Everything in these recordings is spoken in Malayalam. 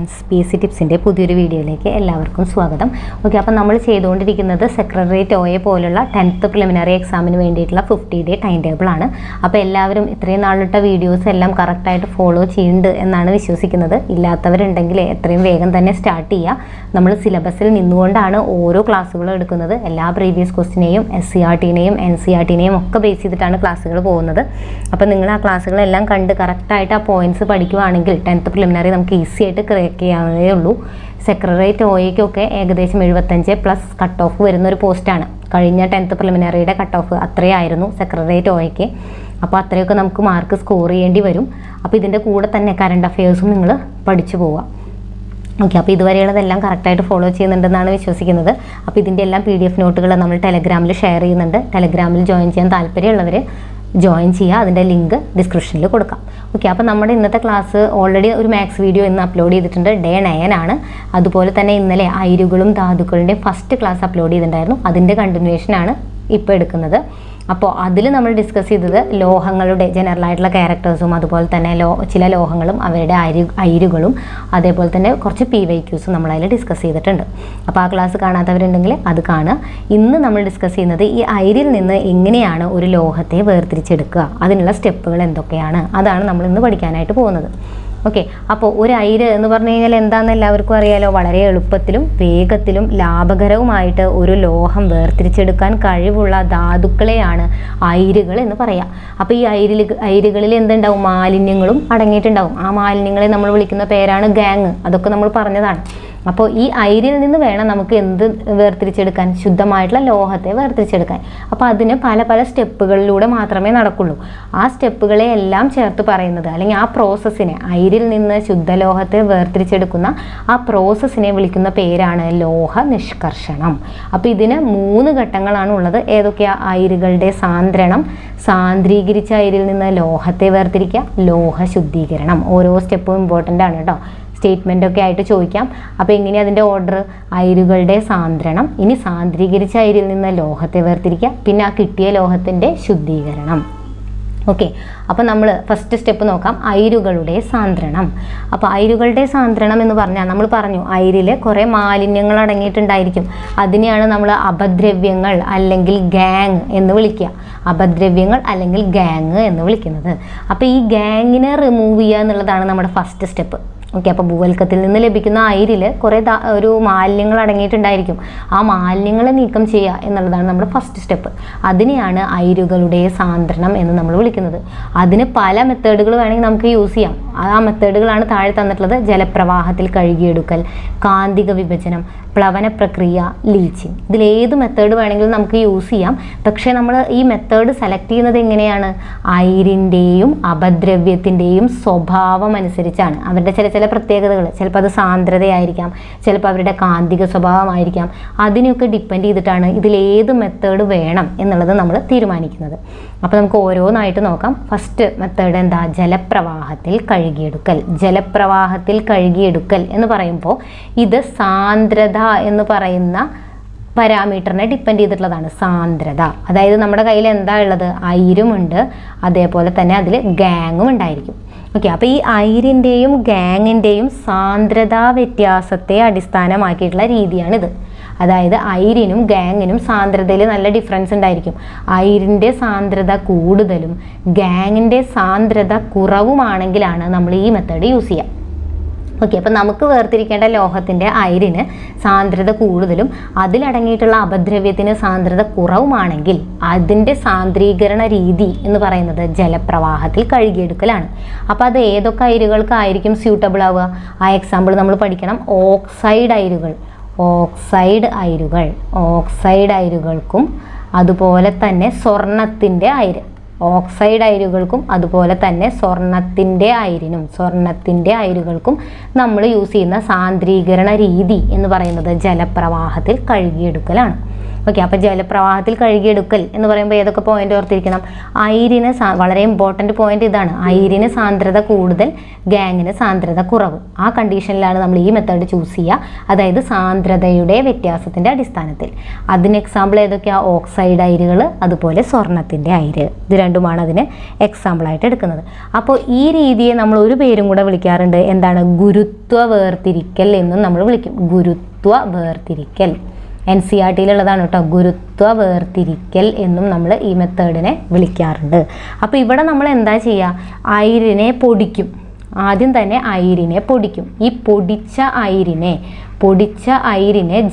ഫ്രണ്ട്സ്, PSC ടിപ്സിൻ്റെ പുതിയൊരു വീഡിയോയിലേക്ക് എല്ലാവർക്കും സ്വാഗതം. ഓക്കെ, അപ്പോൾ നമ്മൾ ചെയ്തുകൊണ്ടിരിക്കുന്നത് സെക്രട്ടേറിയറ്റ് OA പോലുള്ള 10th പ്രിലിമിനറി എക്സാമിന് വേണ്ടിയിട്ടുള്ള 50 ഡേ ടൈം ടേബിൾ ആണ്. അപ്പോൾ എല്ലാവരും ഇത്രയും നാളിട്ട വീഡിയോസ് എല്ലാം കറക്റ്റായിട്ട് ഫോളോ ചെയ്യുന്നുണ്ട് എന്നാണ് വിശ്വസിക്കുന്നത്. ഇല്ലാത്തവരുണ്ടെങ്കിൽ എത്രയും വേഗം തന്നെ സ്റ്റാർട്ട് ചെയ്യുക. നമ്മൾ സിലബസിൽ നിന്നുകൊണ്ടാണ് ഓരോ ക്ലാസ്സുകളും എടുക്കുന്നത്. എല്ലാ പ്രീവിയസ് ക്വസ്റ്റിനെയും SCRT-നെയും NCRT-നെയും ഒക്കെ ബേസ് ചെയ്തിട്ടാണ് ക്ലാസ്സുകൾ പോകുന്നത്. അപ്പോൾ നിങ്ങൾ ആ ക്ലാസ്സുകളെല്ലാം കണ്ട് കറക്റ്റായിട്ട് ആ പോയിന്റ്സ് പഠിക്കുവാണെങ്കിൽ 10th പ്രിലിമിനറി നമുക്ക് ഈസി ആയിട്ട് ക്രാക്ക് ചെയ്യാവുന്നതേ ഉള്ളൂ. സെക്രട്ടേറിയറ്റ് OAയ്ക്കൊക്കെ ഏകദേശം 75+ കട്ട് ഓഫ് വരുന്നൊരു പോസ്റ്റാണ്. കഴിഞ്ഞ 10th പ്രിലിമിനറിയുടെ കട്ട് ഓഫ് അത്രയായിരുന്നു സെക്രട്ടേറിയറ്റ് OAയ്ക്ക്. അപ്പോൾ അത്രയൊക്കെ നമുക്ക് മാർക്ക് സ്കോർ ചെയ്യേണ്ടി വരും. അപ്പോൾ ഇതിൻ്റെ കൂടെ തന്നെ കറണ്ട് അഫെയർസും നിങ്ങൾ പഠിച്ചു പോവുക. ഓക്കെ, അപ്പോൾ ഇതുവരെയുള്ളതെല്ലാം കറക്റ്റായിട്ട് ഫോളോ ചെയ്യുന്നുണ്ടെന്നാണ് വിശ്വസിക്കുന്നത്. അപ്പോൾ ഇതിൻ്റെ എല്ലാം PDF നോട്ടുകൾ നമ്മൾ ടെലഗ്രാമിൽ ഷെയർ ചെയ്യുന്നുണ്ട്. ടെലഗ്രാമിൽ ജോയിൻ ചെയ്യാൻ താല്പര്യമുള്ളവർ ജോയിൻ ചെയ്യുക. അതിൻ്റെ ലിങ്ക് ഡിസ്ക്രിപ്ഷനിൽ കൊടുക്കാം. ഓക്കെ, അപ്പോൾ നമ്മുടെ ഇന്നത്തെ ക്ലാസ് ഓൾറെഡി ഒരു മാത്സ് വീഡിയോ ഇന്ന് അപ്ലോഡ് ചെയ്തിട്ടുണ്ട്. ഡേ 9 ആണ്. അതുപോലെ തന്നെ ഇന്നലെ അയിരുകളും ധാതുക്കളുടെയും ഫസ്റ്റ് ക്ലാസ് അപ്ലോഡ് ചെയ്തിട്ടുണ്ടായിരുന്നു. അതിൻ്റെ കണ്ടിന്യൂഷനാണ് ഇപ്പോൾ എടുക്കുന്നത്. അപ്പോൾ അതിൽ നമ്മൾ ഡിസ്കസ് ചെയ്തത് ലോഹങ്ങളുടെ ജനറൽ ആയിട്ടുള്ള ക്യാരക്ടേഴ്സും അതുപോലെ തന്നെ ചില ലോഹങ്ങളും അവരുടെ അയിരുകളും അതേപോലെ തന്നെ കുറച്ച് PYQs നമ്മളതിൽ ഡിസ്കസ് ചെയ്തിട്ടുണ്ട്. അപ്പോൾ ആ ക്ലാസ് കാണാത്തവരുണ്ടെങ്കിൽ അത് കാണുക. ഇന്ന് നമ്മൾ ഡിസ്കസ് ചെയ്യുന്നത് ഈ അയിരിൽ നിന്ന് എങ്ങനെയാണ് ഒരു ലോഹത്തെ വേർതിരിച്ചെടുക്കുക, അതിനുള്ള സ്റ്റെപ്പുകൾ എന്തൊക്കെയാണ്, അതാണ് നമ്മൾ ഇന്ന് പഠിക്കാനായിട്ട് പോകുന്നത്. ഓക്കെ, അപ്പോൾ ഒരു അയിര് എന്ന് പറഞ്ഞു കഴിഞ്ഞാൽ എന്താണെന്ന് എല്ലാവർക്കും അറിയാലോ. വളരെ എളുപ്പത്തിലും വേഗത്തിലും ലാഭകരവുമായിട്ട് ഒരു ലോഹം വേർതിരിച്ചെടുക്കാൻ കഴിവുള്ള ധാതുക്കളെയാണ് അയിരുകൾ എന്ന് പറയാം. അപ്പോൾ ഈ അയിരുകളിൽ എന്തുണ്ടാവും? മാലിന്യങ്ങളും അടങ്ങിയിട്ടുണ്ടാവും. ആ മാലിന്യങ്ങളെ നമ്മൾ വിളിക്കുന്ന പേരാണ് ഗാങ്. അതൊക്കെ നമ്മൾ പറഞ്ഞതാണ്. അപ്പോൾ ഈ അയിരിൽ നിന്ന് വേണം നമുക്ക് എന്ത് വേർതിരിച്ചെടുക്കാൻ? ശുദ്ധമായിട്ടുള്ള ലോഹത്തെ വേർതിരിച്ചെടുക്കാൻ. അപ്പോൾ അതിന് പല പല സ്റ്റെപ്പുകളിലൂടെ മാത്രമേ നടക്കുള്ളൂ. ആ സ്റ്റെപ്പുകളെ എല്ലാം ചേർത്ത് പറയുന്നത് അല്ലെങ്കിൽ ആ പ്രോസസ്സിനെ, അയിരിൽ നിന്ന് ശുദ്ധലോഹത്തെ വേർതിരിച്ചെടുക്കുന്ന ആ പ്രോസസ്സിനെ വിളിക്കുന്ന പേരാണ് ലോഹ നിഷ്കർഷണം. അപ്പോൾ ഇതിന് 3 ഘട്ടങ്ങളാണ് ഉള്ളത്. ഏതൊക്കെയാണ്? അയിരുകളുടെ സാന്ദ്രണം, സാന്ദ്രീകരിച്ച അയിരിൽ നിന്ന് ലോഹത്തെ വേർതിരിക്കുക, ലോഹ ശുദ്ധീകരണം. ഓരോ സ്റ്റെപ്പും ഇമ്പോർട്ടൻ്റ് ആണ് കേട്ടോ. സ്റ്റേറ്റ്മെൻ്റൊക്കെ ആയിട്ട് ചോദിക്കാം. അപ്പോൾ എങ്ങനെയാണ് അതിൻ്റെ ഓർഡർ? അയിരുകളുടെ സാന്ദ്രണം, ഇനി സാന്ദ്രീകരിച്ച അയിരിൽ നിന്ന് ലോഹത്തെ വേർതിരിക്കുക, പിന്നെ ആ കിട്ടിയ ലോഹത്തിൻ്റെ ശുദ്ധീകരണം. ഓക്കെ, അപ്പോൾ നമ്മൾ ഫസ്റ്റ് സ്റ്റെപ്പ് നോക്കാം. അയിരുകളുടെ സാന്ദ്രണം. അപ്പോൾ അയിരുകളുടെ സാന്ദ്രണം എന്ന് പറഞ്ഞാൽ നമ്മൾ പറഞ്ഞു അയിരിൽ കുറേ മാലിന്യങ്ങൾ അടങ്ങിയിട്ടുണ്ടായിരിക്കും. അതിനെയാണ് നമ്മൾ അപദ്രവ്യങ്ങൾ അല്ലെങ്കിൽ ഗാങ് എന്ന് വിളിക്കുക. അപദ്രവ്യങ്ങൾ അല്ലെങ്കിൽ ഗാങ് എന്ന് വിളിക്കുന്നത്. അപ്പോൾ ഈ ഗാങ്ങിനെ റിമൂവ് ചെയ്യുക എന്നുള്ളതാണ് നമ്മുടെ ഫസ്റ്റ് സ്റ്റെപ്പ്. ഓക്കെ, അപ്പോൾ ഭൂവൽക്കത്തിൽ നിന്ന് ലഭിക്കുന്ന അയിരിൽ കുറേ ഒരു മാലിന്യങ്ങൾ അടങ്ങിയിട്ടുണ്ടായിരിക്കും. ആ മാലിന്യങ്ങളെ നീക്കം ചെയ്യുക എന്നുള്ളതാണ് നമ്മുടെ ഫസ്റ്റ് സ്റ്റെപ്പ്. അതിനെയാണ് അയിരുകളുടെ സാന്ദ്രണം എന്ന് നമ്മൾ വിളിക്കുന്നത്. അതിന് പല മെത്തേഡുകൾ വേണമെങ്കിൽ നമുക്ക് യൂസ് ചെയ്യാം. ആ മെത്തേഡുകളാണ് താഴെ തന്നിട്ടുള്ളത്. ജലപ്രവാഹത്തിൽ കഴുകിയെടുക്കൽ, കാന്തിക വിഭജനം, പ്ലവന പ്രക്രിയ, ലീച്ചിങ്. ഇതിലേത് മെത്തേഡ് വേണമെങ്കിലും നമുക്ക് യൂസ് ചെയ്യാം. പക്ഷേ നമ്മൾ ഈ മെത്തേഡ് സെലക്ട് ചെയ്യുന്നത് എങ്ങനെയാണ്? അയിരിൻ്റെയും അപദ്രവ്യത്തിൻ്റെയും സ്വഭാവം അനുസരിച്ചാണ്. അവരുടെ ചില പ്രത്യേകതകൾ, ചിലപ്പോൾ അത് സാന്ദ്രതയായിരിക്കാം, ചിലപ്പോൾ അവരുടെ കാന്തിക സ്വഭാവമായിരിക്കാം. അതിനെയൊക്കെ ഡിപ്പെൻഡ് ചെയ്തിട്ടാണ് ഇതിലേത് മെത്തേഡ് വേണം എന്നുള്ളത് നമ്മൾ തീരുമാനിക്കുന്നത്. അപ്പോൾ നമുക്ക് ഓരോന്നായിട്ട് നോക്കാം. ഫസ്റ്റ് മെത്തേഡ് എന്താ? ജലപ്രവാഹത്തിൽ കഴുകിയെടുക്കൽ. ജലപ്രവാഹത്തിൽ കഴുകിയെടുക്കൽ എന്ന് പറയുമ്പോൾ ഇത് സാന്ദ്രത എന്ന് പറയുന്ന പാരാമീറ്ററിനെ ഡിപ്പെൻഡ് ചെയ്തിട്ടുള്ളതാണ്. സാന്ദ്രത, അതായത് നമ്മുടെ കയ്യിൽ എന്താ ഉള്ളത്? അയിരുമുണ്ട്, അതേപോലെ തന്നെ അതിൽ ഗാങ്ങും ഉണ്ടായിരിക്കും. ഓക്കെ, അപ്പോൾ ഈ അയിരിൻ്റെയും ഗാങ്ങിൻ്റെയും സാന്ദ്രതാ വ്യത്യാസത്തെ അടിസ്ഥാനമാക്കിയിട്ടുള്ള രീതിയാണിത്. അതായത് അയിരിനും ഗാങ്ങിനും സാന്ദ്രതയിൽ നല്ല ഡിഫറൻസ് ഉണ്ടായിരിക്കും. അയിരിൻ്റെ സാന്ദ്രത കൂടുതലും ഗാങ്ങിൻ്റെ സാന്ദ്രത കുറവുമാണെങ്കിലാണ് നമ്മൾ ഈ മെത്തേഡ് യൂസ് ചെയ്യുക. ഓക്കെ, അപ്പോൾ നമുക്ക് വേർതിരിക്കേണ്ട ലോഹത്തിൻ്റെ അയിരിന് സാന്ദ്രത കൂടുതലും അതിലടങ്ങിയിട്ടുള്ള അപദ്രവ്യത്തിന് സാന്ദ്രത കുറവുമാണെങ്കിൽ അതിൻ്റെ സാന്ദ്രീകരണ രീതി എന്ന് പറയുന്നത് ജലപ്രവാഹത്തിൽ കഴുകിയെടുക്കലാണ്. അപ്പോൾ അത് ഏതൊക്കെ അയിരുകൾക്കായിരിക്കും സ്യൂട്ടബിൾ ആവുക? ആ എക്സാമ്പിൾ നമ്മൾ പഠിക്കണം. ഓക്സൈഡ് അയിരുകൾക്കും അതുപോലെ തന്നെ സ്വർണത്തിൻ്റെ അയിര്. ഓക്സൈഡ് അയിരുകൾക്കും അതുപോലെ തന്നെ സ്വർണത്തിൻ്റെ അയിരുകൾക്കും നമ്മൾ യൂസ് ചെയ്യുന്ന സാന്ദ്രീകരണ രീതി എന്ന് പറയുന്നത് ജലപ്രവാഹത്തിൽ കഴുകിയെടുക്കലാണ്. ഓക്കെ, അപ്പോൾ ജലപ്രവാഹത്തിൽ കഴുകിയെടുക്കൽ എന്ന് പറയുമ്പോൾ ഏതൊക്കെ പോയിന്റ് ഓർത്തിരിക്കണം? അയിരിന് വളരെ ഇമ്പോർട്ടൻ്റ് പോയിന്റ് ഇതാണ്, അയിരിന് സാന്ദ്രത കൂടുതൽ, ഗാങ്ങിന് സാന്ദ്രത കുറവ്. ആ കണ്ടീഷനിലാണ് നമ്മൾ ഈ മെത്തേഡ് ചൂസ് ചെയ്യുക, അതായത് സാന്ദ്രതയുടെ വ്യത്യാസത്തിൻ്റെ അടിസ്ഥാനത്തിൽ. അതിന് എക്സാമ്പിൾ ഏതൊക്കെയാണ്? ഓക്സൈഡ് അയിരുകൾ, അതുപോലെ സ്വർണത്തിൻ്റെ അയിര്. ഇത് രണ്ടുമാണ് അതിന് എക്സാമ്പിളായിട്ട് എടുക്കുന്നത്. അപ്പോൾ ഈ രീതിയെ നമ്മൾ ഒരു പേരും കൂടെ വിളിക്കാറുണ്ട്, എന്താണ്? ഗുരുത്വ വേർതിരിക്കൽ എന്നും നമ്മൾ വിളിക്കും. ഗുരുത്വ വേർതിരിക്കൽ NCERT-യിലുള്ളതാണ് കേട്ടോ. ഗുരുത്വ വേർതിരിക്കൽ എന്നും നമ്മൾ ഈ മെത്തേഡിനെ വിളിക്കാറുണ്ട്. അപ്പോൾ ഇവിടെ നമ്മൾ എന്താ ചെയ്യുക? അയിരിനെ പൊടിക്കും. ആദ്യം തന്നെ അയിരിനെ പൊടിക്കും. ഈ പൊടിച്ച അയിരിനെ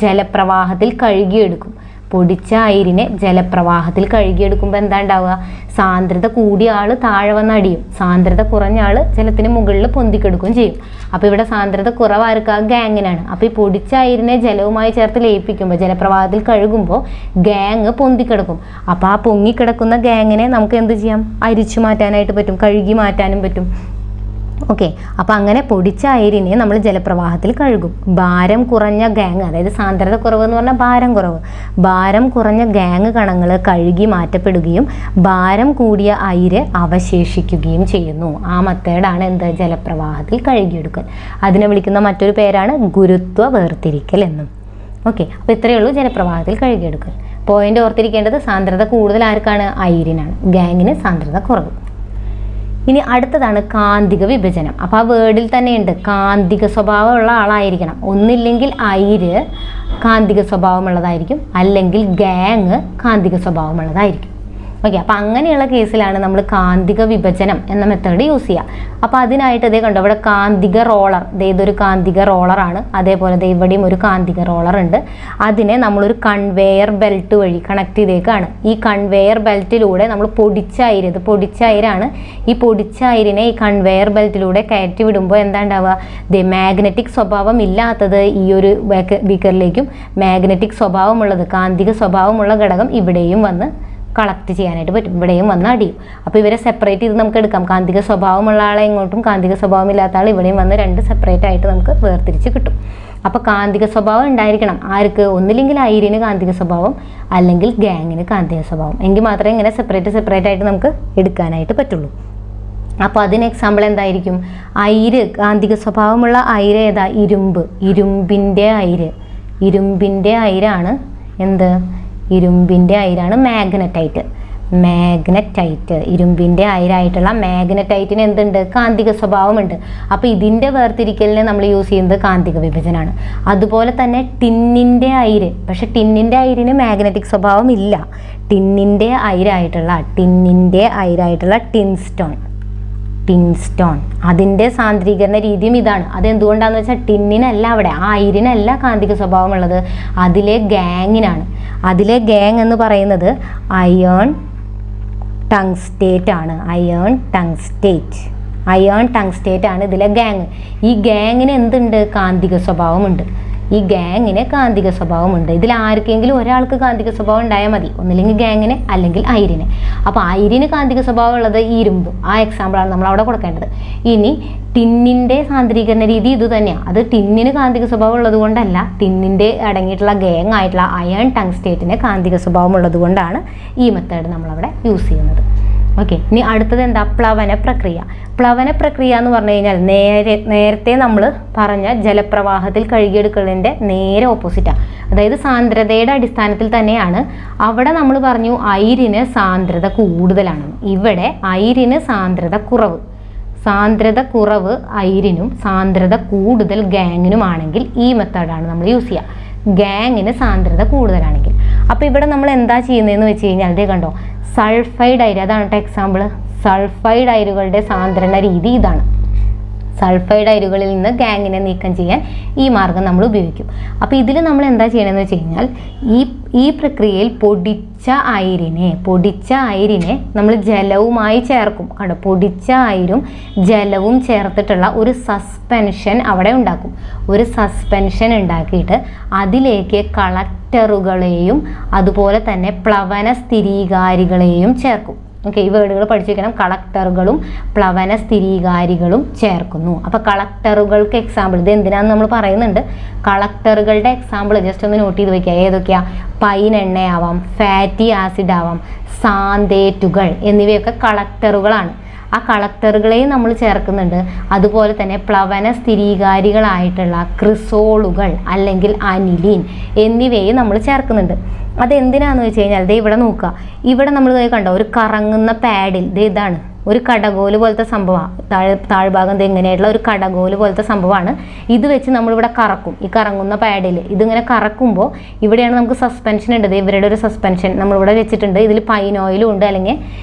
ജലപ്രവാഹത്തിൽ കഴുകിയെടുക്കും. പൊടിച്ച അയിരിനെ ജലപ്രവാഹത്തിൽ കഴുകിയെടുക്കുമ്പോൾ എന്താ ഉണ്ടാവുക? സാന്ദ്രത കൂടിയ ആൾ താഴെ വന്ന് അടിയും, സാന്ദ്രത കുറഞ്ഞ ആൾ ജലത്തിന് മുകളിൽ പൊന്തിക്കെടുക്കുകയും ചെയ്യും. അപ്പോൾ ഇവിടെ സാന്ദ്രത കുറവായിരിക്കുക ഗാങ്ങിനാണ്. അപ്പോൾ ഈ പൊടിച്ച അയിരിനെ ജലവുമായി ചേർത്ത് ലയിപ്പിക്കുമ്പോൾ, ജലപ്രവാഹത്തിൽ കഴുകുമ്പോൾ ഗാങ് പൊന്തിക്കിടക്കും. അപ്പോൾ ആ പൊങ്ങിക്കിടക്കുന്ന ഗാങ്ങിനെ നമുക്ക് എന്ത് ചെയ്യാം? അരിച്ചു മാറ്റാനായിട്ട് പറ്റും, കഴുകി മാറ്റാനും പറ്റും. ഓക്കെ, അപ്പോൾ അങ്ങനെ പൊടിച്ച അയിരിനെ നമ്മൾ ജലപ്രവാഹത്തിൽ കഴുകും. ഭാരം കുറഞ്ഞ ഗാങ്, അതായത് സാന്ദ്രത കുറവ് എന്ന് പറഞ്ഞാൽ ഭാരം കുറവ്, ഭാരം കുറഞ്ഞ ഗാങ് കണങ്ങൾ കഴുകി മാറ്റപ്പെടുകയും ഭാരം കൂടിയ അയിര് അവശേഷിക്കുകയും ചെയ്യുന്നു. ആ മെത്തേഡാണ് എന്ത്? ജലപ്രവാഹത്തിൽ കഴുകിയെടുക്കൽ. അതിനെ വിളിക്കുന്ന മറ്റൊരു പേരാണ് ഗുരുത്വ വേർതിരിക്കൽ എന്നും. ഓക്കെ, അപ്പോൾ ഇത്രയേ ഉള്ളൂ ജലപ്രവാഹത്തിൽ കഴുകിയെടുക്കൽ. പോയിന്റ് ഓർത്തിരിക്കേണ്ടത് സാന്ദ്രത കൂടുതൽ ആർക്കാണ്? അയിരിനാണ്, ഗാങ്ങിന് സാന്ദ്രത കുറവ്. ഇനി അടുത്തതാണ് കാന്തിക വിഭജനം. അപ്പോൾ ആ വേർഡിൽ തന്നെയുണ്ട് കാന്തിക സ്വഭാവമുള്ള ആളായിരിക്കണം. ഒന്നില്ലെങ്കിൽ അയിര് കാന്തിക സ്വഭാവമുള്ളതായിരിക്കും, അല്ലെങ്കിൽ ഗാങ് കാന്തിക സ്വഭാവമുള്ളതായിരിക്കും. ഓക്കെ, അപ്പോൾ അങ്ങനെയുള്ള കേസിലാണ് നമ്മൾ കാന്തിക വിഭജനം എന്ന മെത്തേഡ് യൂസ് ചെയ്യുക. അപ്പോൾ അതിനായിട്ട് ഇതേ കണ്ടോ, ഇവിടെ കാന്തിക റോളർ, ഇതൊരു കാന്തിക റോളറാണ്. അതേപോലെ ഇവിടെയും ഒരു കാന്തിക റോളർ ഉണ്ട്. അതിനെ നമ്മളൊരു കൺവെയർ ബെൽറ്റ് വഴി കണക്ട് ചെയ്തേക്കാണ്. ഈ കൺവെയർ ബെൽറ്റിലൂടെ നമ്മൾ പൊടിച്ച അയിര്, ഇത് പൊടിച്ച അയിരാണ്, ഈ പൊടിച്ച അയിരിനെ ഈ കൺവെയർ ബെൽറ്റിലൂടെ കയറ്റി വിടുമ്പോൾ എന്താ ഉണ്ടാവുക? മാഗ്നറ്റിക് സ്വഭാവം ഇല്ലാത്തത് ഈ ഒരു ബീക്കറിലേക്കും മാഗ്നറ്റിക് സ്വഭാവമുള്ളത്, കാന്തിക സ്വഭാവമുള്ള ഘടകം ഇവിടെയും വന്ന് കളക്ട് ചെയ്യാനായിട്ട് പറ്റും, ഇവിടെയും വന്ന് അടിയും. അപ്പോൾ ഇവരെ സെപ്പറേറ്റ് ചെയ്ത് നമുക്ക് എടുക്കാം. കാന്തിക സ്വഭാവമുള്ള ആളെ ഇങ്ങോട്ടും, കാന്തിക സ്വഭാവമില്ലാത്ത ആൾ ഇവിടെയും വന്ന് രണ്ട് സെപ്പറേറ്റ് ആയിട്ട് നമുക്ക് വേർതിരിച്ച് കിട്ടും. അപ്പോൾ കാന്തിക സ്വഭാവം ഉണ്ടായിരിക്കണം ആർക്ക്? ഒന്നില്ലെങ്കിൽ അയിരിന് കാന്തിക സ്വഭാവം, അല്ലെങ്കിൽ ഗാങ്ങിന് കാന്തിക സ്വഭാവം. എങ്കിൽ മാത്രമേ ഇങ്ങനെ സെപ്പറേറ്റ് ആയിട്ട് നമുക്ക് എടുക്കാനായിട്ട് പറ്റുള്ളൂ. അപ്പോൾ അതിന് എക്സാമ്പിൾ എന്തായിരിക്കും? അയിര്, കാന്തിക സ്വഭാവമുള്ള അയിര് ഏതാ? ഇരുമ്പ്, ഇരുമ്പിൻ്റെ അയിരാണ് എന്ത്? ഇരുമ്പിൻ്റെ അയിരാണ് മാഗ്നറ്റൈറ്റ്. ഇരുമ്പിൻ്റെ അയിരായിട്ടുള്ള മാഗ്നറ്റൈറ്റിന് എന്തുണ്ട്? കാന്തിക സ്വഭാവമുണ്ട്. അപ്പോൾ ഇതിൻ്റെ വേർതിരിക്കലിന് നമ്മൾ യൂസ് ചെയ്യുന്നത് കാന്തിക വിഭജനമാണ്. അതുപോലെ തന്നെ ടിന്നിൻ്റെ അയിര്, പക്ഷെ ടിന്നിൻ്റെ അയിരിന് മാഗ്നറ്റിക് സ്വഭാവം ഇല്ല. ടിന്നിൻ്റെ അയിരായിട്ടുള്ള ടിൻസ്റ്റോൺ, അതിൻ്റെ സാന്ദ്രീകരണ രീതിയും ഇതാണ്. അതെന്തുകൊണ്ടാണെന്ന് വെച്ചാൽ ടിന്നിനല്ല, അവിടെ ആ അയിരിനല്ല കാന്തിക സ്വഭാവമുള്ളത്, അതിലെ ഗാങ്ങിനാണ്. അതിലെ ഗാങ് എന്ന് പറയുന്നത് അയേൺ ടങ്സ്റ്റേറ്റ് ആണ് ഇതിലെ ഗാങ്. ഈ ഗാങ്ങിന് എന്തുണ്ട്? കാന്തിക സ്വഭാവമുണ്ട്. ഇതിൽ ആർക്കെങ്കിലും ഒരാൾക്ക് കാന്തിക സ്വഭാവം ഉണ്ടായാൽ മതി, ഒന്നില്ലെങ്കിൽ ഗാങ്ങിന് അല്ലെങ്കിൽ അയിരിന്. അപ്പോൾ അയിരിന് കാന്തിക സ്വഭാവം ഉള്ളത് ഈ ഇരുമ്പ്, ആ എക്സാമ്പിളാണ് നമ്മൾ അവിടെ കൊടുക്കേണ്ടത്. ഇനി ടിന്നിൻ്റെ സാന്ദ്രീകരണ രീതി ഇത് തന്നെയാണ്. അത് ടിന്നിന് കാന്തിക സ്വഭാവം ഉള്ളത് കൊണ്ടല്ല, ടിന്നിൻ്റെ അടങ്ങിയിട്ടുള്ള ഗാങ് ആയിട്ടുള്ള അയൺ ടങ്സ്റ്റേറ്റിന് കാന്തിക സ്വഭാവം ഉള്ളത് കൊണ്ടാണ് ഈ മെത്തേഡ് നമ്മളവിടെ യൂസ് ചെയ്യുന്നത്. ഓക്കെ, ഇനി അടുത്തത് എന്താ? പ്ലവന പ്രക്രിയ എന്ന് പറഞ്ഞു കഴിഞ്ഞാൽ നേരത്തെ നമ്മൾ പറഞ്ഞ ജലപ്രവാഹത്തിൽ കഴുകിയെടുക്കലിൻ്റെ നേരെ ഓപ്പോസിറ്റാണ്. അതായത് സാന്ദ്രതയുടെ അടിസ്ഥാനത്തിൽ തന്നെയാണ്. അവിടെ നമ്മൾ പറഞ്ഞു അയിരിന് സാന്ദ്രത കൂടുതലാണ്, ഇവിടെ അയിരിന് സാന്ദ്രത കുറവ് അയിരിനും സാന്ദ്രത കൂടുതൽ ഗാങ്ങിനുമാണെങ്കിൽ ഈ മെത്തേഡാണ് നമ്മൾ യൂസ് ചെയ്യുക. ഗാങ്ങിന് സാന്ദ്രത കൂടുതലാണെങ്കിൽ. അപ്പോൾ ഇവിടെ നമ്മൾ എന്താ ചെയ്യുന്നതെന്ന് വെച്ച് കഴിഞ്ഞാൽ അതേ കണ്ടോ, സൾഫൈഡ് അയിര്, അതാണ് കേട്ടോ എക്സാമ്പിൾ. സൾഫൈഡ് അയിരുകളുടെ സാന്ദ്രണ രീതി ഇതാണ്. സൾഫൈഡ് അയിരുകളിൽ നിന്ന് ഗാങ്ങിനെ നീക്കം ചെയ്യാൻ ഈ മാർഗം നമ്മൾ ഉപയോഗിക്കും. അപ്പോൾ ഇതിൽ നമ്മൾ എന്താ ചെയ്യണമെന്ന് വെച്ച് കഴിഞ്ഞാൽ ഈ പ്രക്രിയയിൽ പൊടിച്ച അയിരിനെ നമ്മൾ ജലവുമായി ചേർക്കും. കണ്ടോ, പൊടിച്ച അയിരും ജലവും ചേർത്തിട്ടുള്ള ഒരു സസ്പെൻഷൻ അവിടെ ഉണ്ടാക്കും. ഒരു സസ്പെൻഷൻ ഉണ്ടാക്കിയിട്ട് അതിലേക്ക് കളക്ടറുകളെയും അതുപോലെ തന്നെ പ്ലവന സ്ഥിരീകാരികളെയും ചേർക്കും. ഓക്കെ, ഈ വേർഡുകൾ പഠിച്ചു വെക്കണം. കളക്ടറുകളും പ്ലവന സ്ഥിരീകാരികളും ചേർക്കുന്നു. അപ്പോൾ കളക്ടറുകൾക്ക് എക്സാമ്പിൾ ഇത് എന്തിനാന്ന് നമ്മൾ പറയുന്നുണ്ട്. കളക്ടറുകളുടെ എക്സാമ്പിൾ ജസ്റ്റ് ഒന്ന് നോട്ട് ചെയ്ത് വെക്കുക. ഏതൊക്കെയാ? പൈൻ എണ്ണയാവാം, ഫാറ്റി ആസിഡ് ആവാം, സാന്തേറ്റുകൾ എന്നിവയൊക്കെ കളക്ടറുകളാണ്. ആ കളക്ടറുകളെയും നമ്മൾ ചേർക്കുന്നുണ്ട്. അതുപോലെ തന്നെ പ്ലവന സ്ഥിരീകാരികളായിട്ടുള്ള ക്രിസോളുകൾ അല്ലെങ്കിൽ അനിലീൻ എന്നിവയും നമ്മൾ ചേർക്കുന്നുണ്ട്. അതെന്തിനാന്ന് വെച്ച് കഴിഞ്ഞാൽ ദേ ഇവിടെ നോക്കുക. ഇവിടെ നമ്മൾ കണ്ടോ ഒരു കറങ്ങുന്ന പാഡിൽ ഇതാണ് ഒരു കടകോല് പോലത്തെ സംഭവമാണ്. താഴ്ഭാഗം എങ്ങനെയായിട്ടുള്ള ഒരു കടകോല് പോലത്തെ സംഭവമാണ്. ഇത് വെച്ച് നമ്മളിവിടെ കറക്കും. ഈ കറങ്ങുന്ന പാഡിൽ ഇതിങ്ങനെ കറക്കുമ്പോൾ ഇവിടെയാണ് നമുക്ക് സസ്പെൻഷൻ ഉണ്ട്. ഇവരുടെ ഒരു സസ്പെൻഷൻ നമ്മളിവിടെ വെച്ചിട്ടുണ്ട്. ഇതിൽ പൈൻ ഓയിലും ഉണ്ട്, അല്ലെങ്കിൽ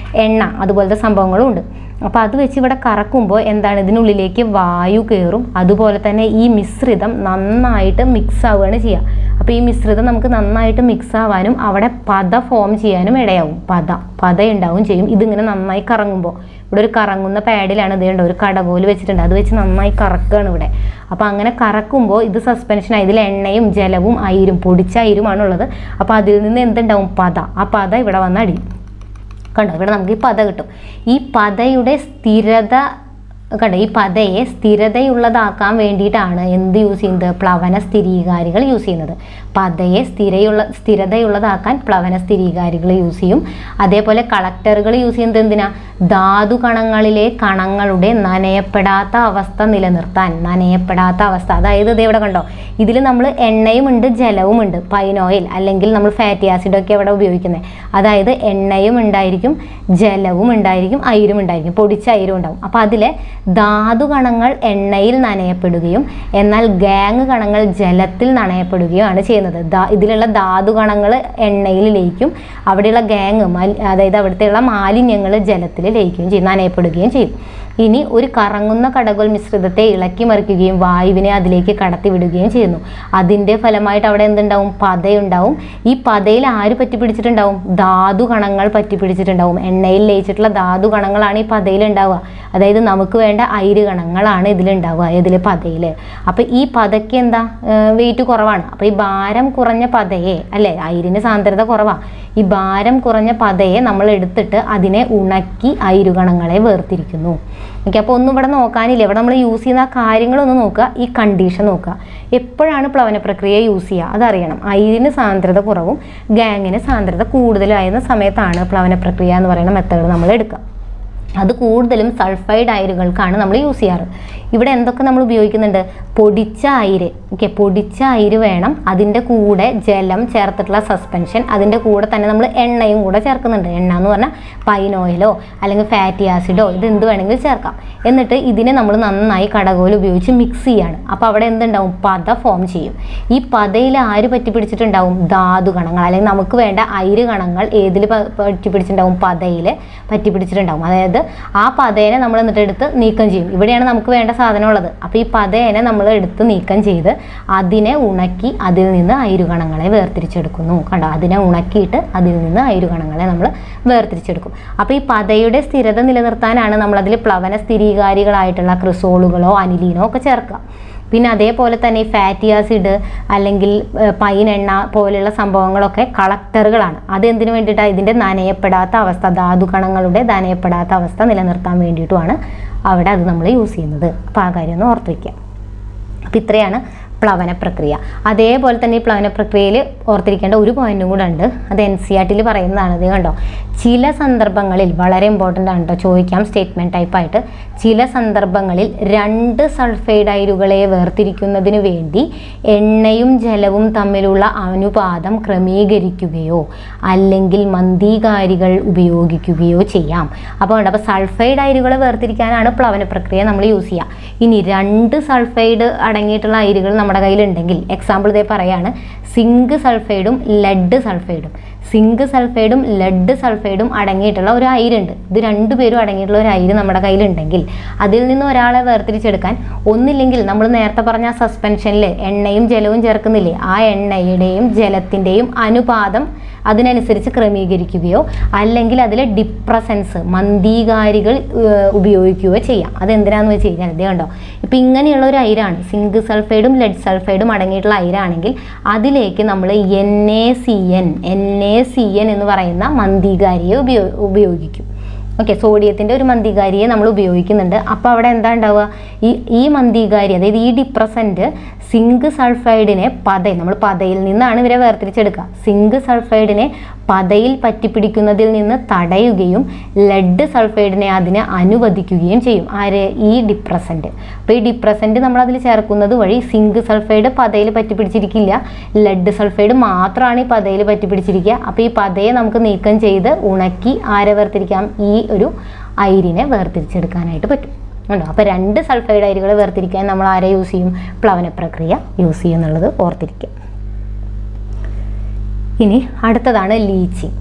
എണ്ണ അതുപോലത്തെ സംഭവങ്ങളും ഉണ്ട്. അപ്പോൾ അത് വെച്ച് ഇവിടെ കറക്കുമ്പോൾ എന്താണ്, ഇതിനുള്ളിലേക്ക് വായു കയറും. അതുപോലെ തന്നെ ഈ മിശ്രിതം നന്നായിട്ട് മിക്സ് ആവുകയാണ് ചെയ്യുക. അപ്പോൾ ഈ മിശ്രിതം നമുക്ക് നന്നായിട്ട് മിക്സ് ആവാനും അവിടെ പത ഫോം ചെയ്യാനും ഇടയാവും. പത ഉണ്ടാവും ചെയ്യും. ഇതിങ്ങനെ നന്നായി കറങ്ങുമ്പോൾ ഇവിടെ ഒരു കറങ്ങുന്ന പാഡിലാണ് ഇതുണ്ട്, ഒരു കടകോല് വെച്ചിട്ടുണ്ട്. അത് വെച്ച് നന്നായി കറക്കുകയാണ് ഇവിടെ. അപ്പോൾ അങ്ങനെ കറക്കുമ്പോൾ ഇത് സസ്പെൻഷനായി. ഇതിൽ എണ്ണയും ജലവും അയിരും, പൊടിച്ച അയിരുമാണുള്ളത്. അപ്പോൾ അതിൽ നിന്ന് എന്തുണ്ടാവും? പത. ആ പത ഇവിടെ വന്ന് അടിയും. കണ്ടോ, ഇവിടെ നമുക്ക് ഈ പത കിട്ടും. ഈ പതയുടെ സ്ഥിരത കണ്ടോ, ഈ പതയെ സ്ഥിരതയുള്ളതാക്കാൻ വേണ്ടിയിട്ടാണ് എന്ത് യൂസ് ചെയ്യുന്നത്? പ്ലവന സ്ഥിരീകാരികൾ യൂസ് ചെയ്യുന്നത്. പതയെ സ്ഥിരതയുള്ളതാക്കാൻ പ്ലവന സ്ഥിരീകാരികൾ യൂസ് ചെയ്യും. അതേപോലെ കളക്ടറുകൾ യൂസ് ചെയ്യുന്നത് എന്തിനാ? ധാതു കണങ്ങളിലെ കണങ്ങളുടെ നനയപ്പെടാത്ത അവസ്ഥ നിലനിർത്താൻ. നനയപ്പെടാത്ത അവസ്ഥ, അതായത് ഇത് ഇവിടെ കണ്ടോ, ഇതിൽ നമ്മൾ എണ്ണയും ഉണ്ട് ജലവും ഉണ്ട്. പൈൻ ഓയിൽ അല്ലെങ്കിൽ നമ്മൾ ഫാറ്റി ആസിഡൊക്കെ ഇവിടെ ഉപയോഗിക്കുന്നത്. അതായത് എണ്ണയും ഉണ്ടായിരിക്കും, ജലവും ഉണ്ടായിരിക്കും, അയിരും ഉണ്ടായിരിക്കും, പൊടിച്ച അയിരും ഉണ്ടാവും. അപ്പോൾ അതിലെ ധാതു കണങ്ങൾ എണ്ണയിൽ നനയപ്പെടുകയും എന്നാൽ ഗാങ് കണങ്ങൾ ജലത്തിൽ നനയപ്പെടുകയുമാണ് ചെയ്യുന്നത്. ഇതിലുള്ള ധാതു കണങ്ങൾ എണ്ണയിൽ ലയിക്കും, അവിടെയുള്ള ഗാങ് അതായത് അവിടുത്തെയുള്ള മാലിന്യങ്ങൾ ജലത്തിൽ ലയിക്കുകയും ചെയ്യും, നനയപ്പെടുകയും ചെയ്യും. ഇനി ഒരു കറങ്ങുന്ന കടകോൽ മിശ്രിതത്തെ ഇളക്കി മറിക്കുകയും വായുവിനെ അതിലേക്ക് കടത്തിവിടുകയും ചെയ്യുന്നു. അതിൻ്റെ ഫലമായിട്ട് അവിടെ എന്തുണ്ടാവും? പതയുണ്ടാവും. ഈ പതയിൽ ആര് പറ്റിപ്പിടിച്ചിട്ടുണ്ടാവും? ധാതു കണങ്ങൾ പറ്റിപ്പിടിച്ചിട്ടുണ്ടാവും. എണ്ണയിൽ ലയിച്ചിട്ടുള്ള ധാതു കണങ്ങളാണ് ഈ പതയിൽ ഉണ്ടാവുക. അതായത് നമുക്ക് വേണ്ട അയിര് കണങ്ങളാണ് ഇതിലുണ്ടാവുക, ഇതിൽ പതയിൽ. അപ്പം ഈ പതയ്ക്ക് എന്താ? വെയിറ്റ് കുറവാണ്. അപ്പോൾ ഈ ഭാരം കുറഞ്ഞ പതയെ, അല്ലേ, അയിരിന് സാന്ദ്രത കുറവാണ്. ഈ ഭാരം കുറഞ്ഞ പതയെ നമ്മൾ എടുത്തിട്ട് അതിനെ ഉണക്കി അയിരുകണങ്ങളെ വേർതിരിക്കുന്നു. ഓക്കെ, അപ്പോൾ ഒന്നും ഇവിടെ നോക്കാനില്ല. ഇവിടെ നമ്മൾ യൂസ് ചെയ്യുന്ന കാര്യങ്ങളൊന്ന് നോക്കുക, ഈ കണ്ടീഷൻ നോക്കുക. എപ്പോഴാണ് പ്ലവന പ്രക്രിയ യൂസ് ചെയ്യുക അതറിയണം. അയിരിന് സാന്ദ്രത കുറവും ഗാങ്ങിന് സാന്ദ്രത കൂടുതലായിരുന്ന സമയത്താണ് പ്ലവന പ്രക്രിയ എന്ന് പറയുന്ന മെത്തേഡ് നമ്മൾ എടുക്കുക. അത് കൂടുതലും സൾഫൈഡ് അയിരുകൾക്കാണ് നമ്മൾ യൂസ് ചെയ്യാറ്. ഇവിടെ എന്തൊക്കെ നമ്മൾ ഉപയോഗിക്കുന്നുണ്ട്? പൊടിച്ച അയിര്. ഓക്കെ, പൊടിച്ച അയിര് വേണം. അതിൻ്റെ കൂടെ ജലം ചേർത്തിട്ടുള്ള സസ്പെൻഷൻ, അതിൻ്റെ കൂടെ തന്നെ നമ്മൾ എണ്ണയും കൂടെ ചേർക്കുന്നുണ്ട്. എണ്ണ എന്ന് പറഞ്ഞാൽ പൈൻ ഓയിലോ അല്ലെങ്കിൽ ഫാറ്റി ആസിഡോ ഇത് എന്ത് വേണമെങ്കിലും ചേർക്കാം. എന്നിട്ട് ഇതിനെ നമ്മൾ നന്നായി കടകോൽ ഉപയോഗിച്ച് മിക്സ് ചെയ്യാണ്. അപ്പോൾ അവിടെ എന്തുണ്ടാവും? പത ഫോം ചെയ്യും. ഈ പതയിൽ ആര് പറ്റിപ്പിടിച്ചിട്ടുണ്ടാവും? ധാതു കണങ്ങൾ അല്ലെങ്കിൽ നമുക്ക് വേണ്ട അയിര് കണങ്ങൾ ഏതിൽ പറ്റിപ്പിടിച്ചിട്ടുണ്ടാവും? പതയിൽ പറ്റിപ്പിടിച്ചിട്ടുണ്ടാവും. അതായത് ആ പതേനെ നമ്മൾ എന്നിട്ട് എടുത്ത് നീക്കം ചെയ്യും. ഇവിടെയാണ് നമുക്ക് വേണ്ട സാധനം ഉള്ളത്. അപ്പോൾ ഈ പതേനെ നമ്മൾ എടുത്ത് നീക്കം ചെയ്ത് അതിനെ ഉണക്കി അതിൽ നിന്ന് അയിരുകണങ്ങളെ വേർതിരിച്ചെടുക്കുന്നു. കണ്ടോ, അതിനെ ഉണക്കിയിട്ട് അതിൽ നിന്ന് അയിരുകണങ്ങളെ നമ്മൾ വേർതിരിച്ചെടുക്കും. അപ്പോൾ ഈ പതയുടെ സ്ഥിരത നിലനിർത്താനാണ് നമ്മളതിൽ പ്ലവന സ്ഥിരീകാരികളായിട്ടുള്ള ക്രിസോളുകളോ അനിലീനോ ഒക്കെ ചേർക്കുക. പിന്നെ അതേപോലെ തന്നെ ഈ ഫാറ്റി ആസിഡ് അല്ലെങ്കിൽ പൈൻ എണ്ണ പോലെയുള്ള സംഭവങ്ങളൊക്കെ കളക്ടറുകളാണ്. അതെന്തിനു വേണ്ടിയിട്ടാണ്? ഇതിൻ്റെ നനയപ്പെടാത്ത അവസ്ഥ, ധാതു കണങ്ങളുടെ നനയപ്പെടാത്ത അവസ്ഥ നിലനിർത്താൻ വേണ്ടിയിട്ടുമാണ് അവിടെ അത് നമ്മൾ യൂസ് ചെയ്യുന്നത്. അപ്പോൾ ആ കാര്യം ഒന്ന് ഓർത്ത് വയ്ക്കുക. അപ്പോൾ ഇത്രയാണ് പ്ലവന പ്രക്രിയ. അതേപോലെ തന്നെ ഈ പ്ലവന പ്രക്രിയയിൽ ഓർത്തിരിക്കേണ്ട ഒരു പോയിന്റും കൂടെ ഉണ്ട്. അത് NCERT പറയുന്നതാണ്. ഇത് കണ്ടോ, ചില സന്ദർഭങ്ങളിൽ വളരെ ഇമ്പോർട്ടൻ്റ് ആണ് കേട്ടോ, ചോദിക്കാം സ്റ്റേറ്റ്മെൻറ്റ് ടൈപ്പായിട്ട്. ചില സന്ദർഭങ്ങളിൽ 2 സൾഫൈഡ് അയിരുകളെ വേർതിരിക്കുന്നതിന് വേണ്ടി എണ്ണയും ജലവും തമ്മിലുള്ള അനുപാതം ക്രമീകരിക്കുകയോ അല്ലെങ്കിൽ മന്ദീകാരികൾ ഉപയോഗിക്കുകയോ ചെയ്യാം. അപ്പോൾ സൾഫൈഡ് അയിരുകളെ വേർതിരിക്കാനാണ് പ്ലവന പ്രക്രിയ നമ്മൾ യൂസ് ചെയ്യുക. ഇനി 2 സൾഫൈഡ് അടങ്ങിയിട്ടുള്ള അയിരുകൾ നമ്മുടെ കയ്യിലുണ്ടെങ്കിൽ, എക്സാമ്പിൾ ഇതേ പറയാണ്, സിങ്ക് സൾഫൈഡും ലെഡ് സൾഫൈഡും. സിങ്ക് സൾഫൈഡും ലെഡ് സൾഫൈഡും അടങ്ങിയിട്ടുള്ള ഒരു അയിരുണ്ട്. ഇത് 2 പേരും അടങ്ങിയിട്ടുള്ള ഒരു അയിര് നമ്മുടെ കയ്യിലുണ്ടെങ്കിൽ അതിൽ നിന്ന് ഒരാളെ വേർതിരിച്ചെടുക്കാൻ ഒന്നില്ലെങ്കിൽ നമ്മൾ നേരത്തെ പറഞ്ഞ സസ്പെൻഷനിൽ എണ്ണയും ജലവും ചേർക്കുന്നില്ലേ, ആ എണ്ണയുടെയും ജലത്തിൻ്റെയും അനുപാതം അതിനനുസരിച്ച് ക്രമീകരിക്കുകയോ അല്ലെങ്കിൽ അതിലെ ഡിപ്രസൻസ് മന്ദീകാരികൾ ഉപയോഗിക്കുകയോ ചെയ്യാം. അതെന്തിനാന്ന് വെച്ച് കഴിഞ്ഞാൽ ഇത് കണ്ടോ, ഇപ്പം ഇങ്ങനെയുള്ള ഒരു അയിരാണ്, സിങ്ക് സൾഫൈഡും ലെഡ് സൾഫൈഡും അടങ്ങിയിട്ടുള്ള അയിരാണെങ്കിൽ അതിലേക്ക് നമ്മൾ NaCN എന്ന് പറയുന്ന മന്ദീകാരിയെ ഉപയോഗിക്കും. ഓക്കെ, സോഡിയത്തിൻ്റെ ഒരു മന്ദികാരിയെ നമ്മൾ ഉപയോഗിക്കുന്നുണ്ട്. അപ്പോൾ അവിടെ എന്താ ഉണ്ടാവുക, ഈ മന്ദികാരി അതായത് ഈ ഡിപ്രസൻറ്റ് സിങ്ക് സൾഫൈഡിനെ നമ്മൾ പതയിൽ നിന്നാണ് ഇവരെ വേർതിരിച്ചെടുക്കുക. സിങ്ക് സൾഫൈഡിനെ പതയിൽ പറ്റിപ്പിടിക്കുന്നതിൽ നിന്ന് തടയുകയും ലെഡ് സൾഫൈഡിനെ അതിനെ അനുവദിക്കുകയും ചെയ്യും. ആര്? ഈ ഡിപ്രസൻറ്റ്. അപ്പോൾ ഈ ഡിപ്രസൻറ്റ് നമ്മൾ അതിൽ ചേർക്കുന്നത് വഴി സിങ്ക് സൾഫൈഡ് പതയിൽ പറ്റിപ്പിടിച്ചിരിക്കില്ല, ലെഡ് സൾഫൈഡ് മാത്രമാണ് ഈ പതയിൽ പറ്റിപ്പിടിച്ചിരിക്കുക. അപ്പോൾ ഈ പതയെ നമുക്ക് നീക്കം ചെയ്ത് ഉണക്കി ആരെ വേർതിരിക്കാം? ഈ ഒരു അയിരിനെ വേർതിരിച്ചെടുക്കാനായിട്ട് പറ്റും. ഉണ്ടോ? അപ്പോൾ 2 സൾഫൈഡ് അയിരുകളെ വേർതിരിക്കാൻ നമ്മൾ ആരെ യൂസ് ചെയ്യും? പ്ലവന പ്രക്രിയ യൂസ് ചെയ്യും എന്നുള്ളത് ഓർത്തിരിക്കുക. ഇനി അടുത്തതാണ് ലീച്ചിങ്.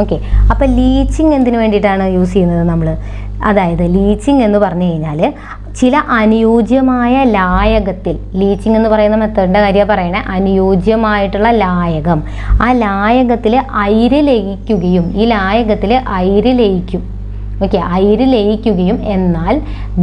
ഓക്കെ, അപ്പോൾ ലീച്ചിങ് എന്തിനു വേണ്ടിയിട്ടാണ് യൂസ് ചെയ്യുന്നത് നമ്മൾ? അതായത് ലീച്ചിങ് എന്ന് പറഞ്ഞു കഴിഞ്ഞാൽ ചില അനുയോജ്യമായ ലായകത്തിൽ, ലീച്ചിങ് എന്ന് പറയുന്ന മെത്തേഡിൻ്റെ കാര്യമാണ് പറയണേ, അനുയോജ്യമായിട്ടുള്ള ലായകം, ആ ലായകത്തിൽ അയിര് ലയിക്കുകയും ഈ ലായകത്തിൽ അയിര് ലയിക്കും. ഓക്കെ, അയിര് ലയിക്കുകയും എന്നാൽ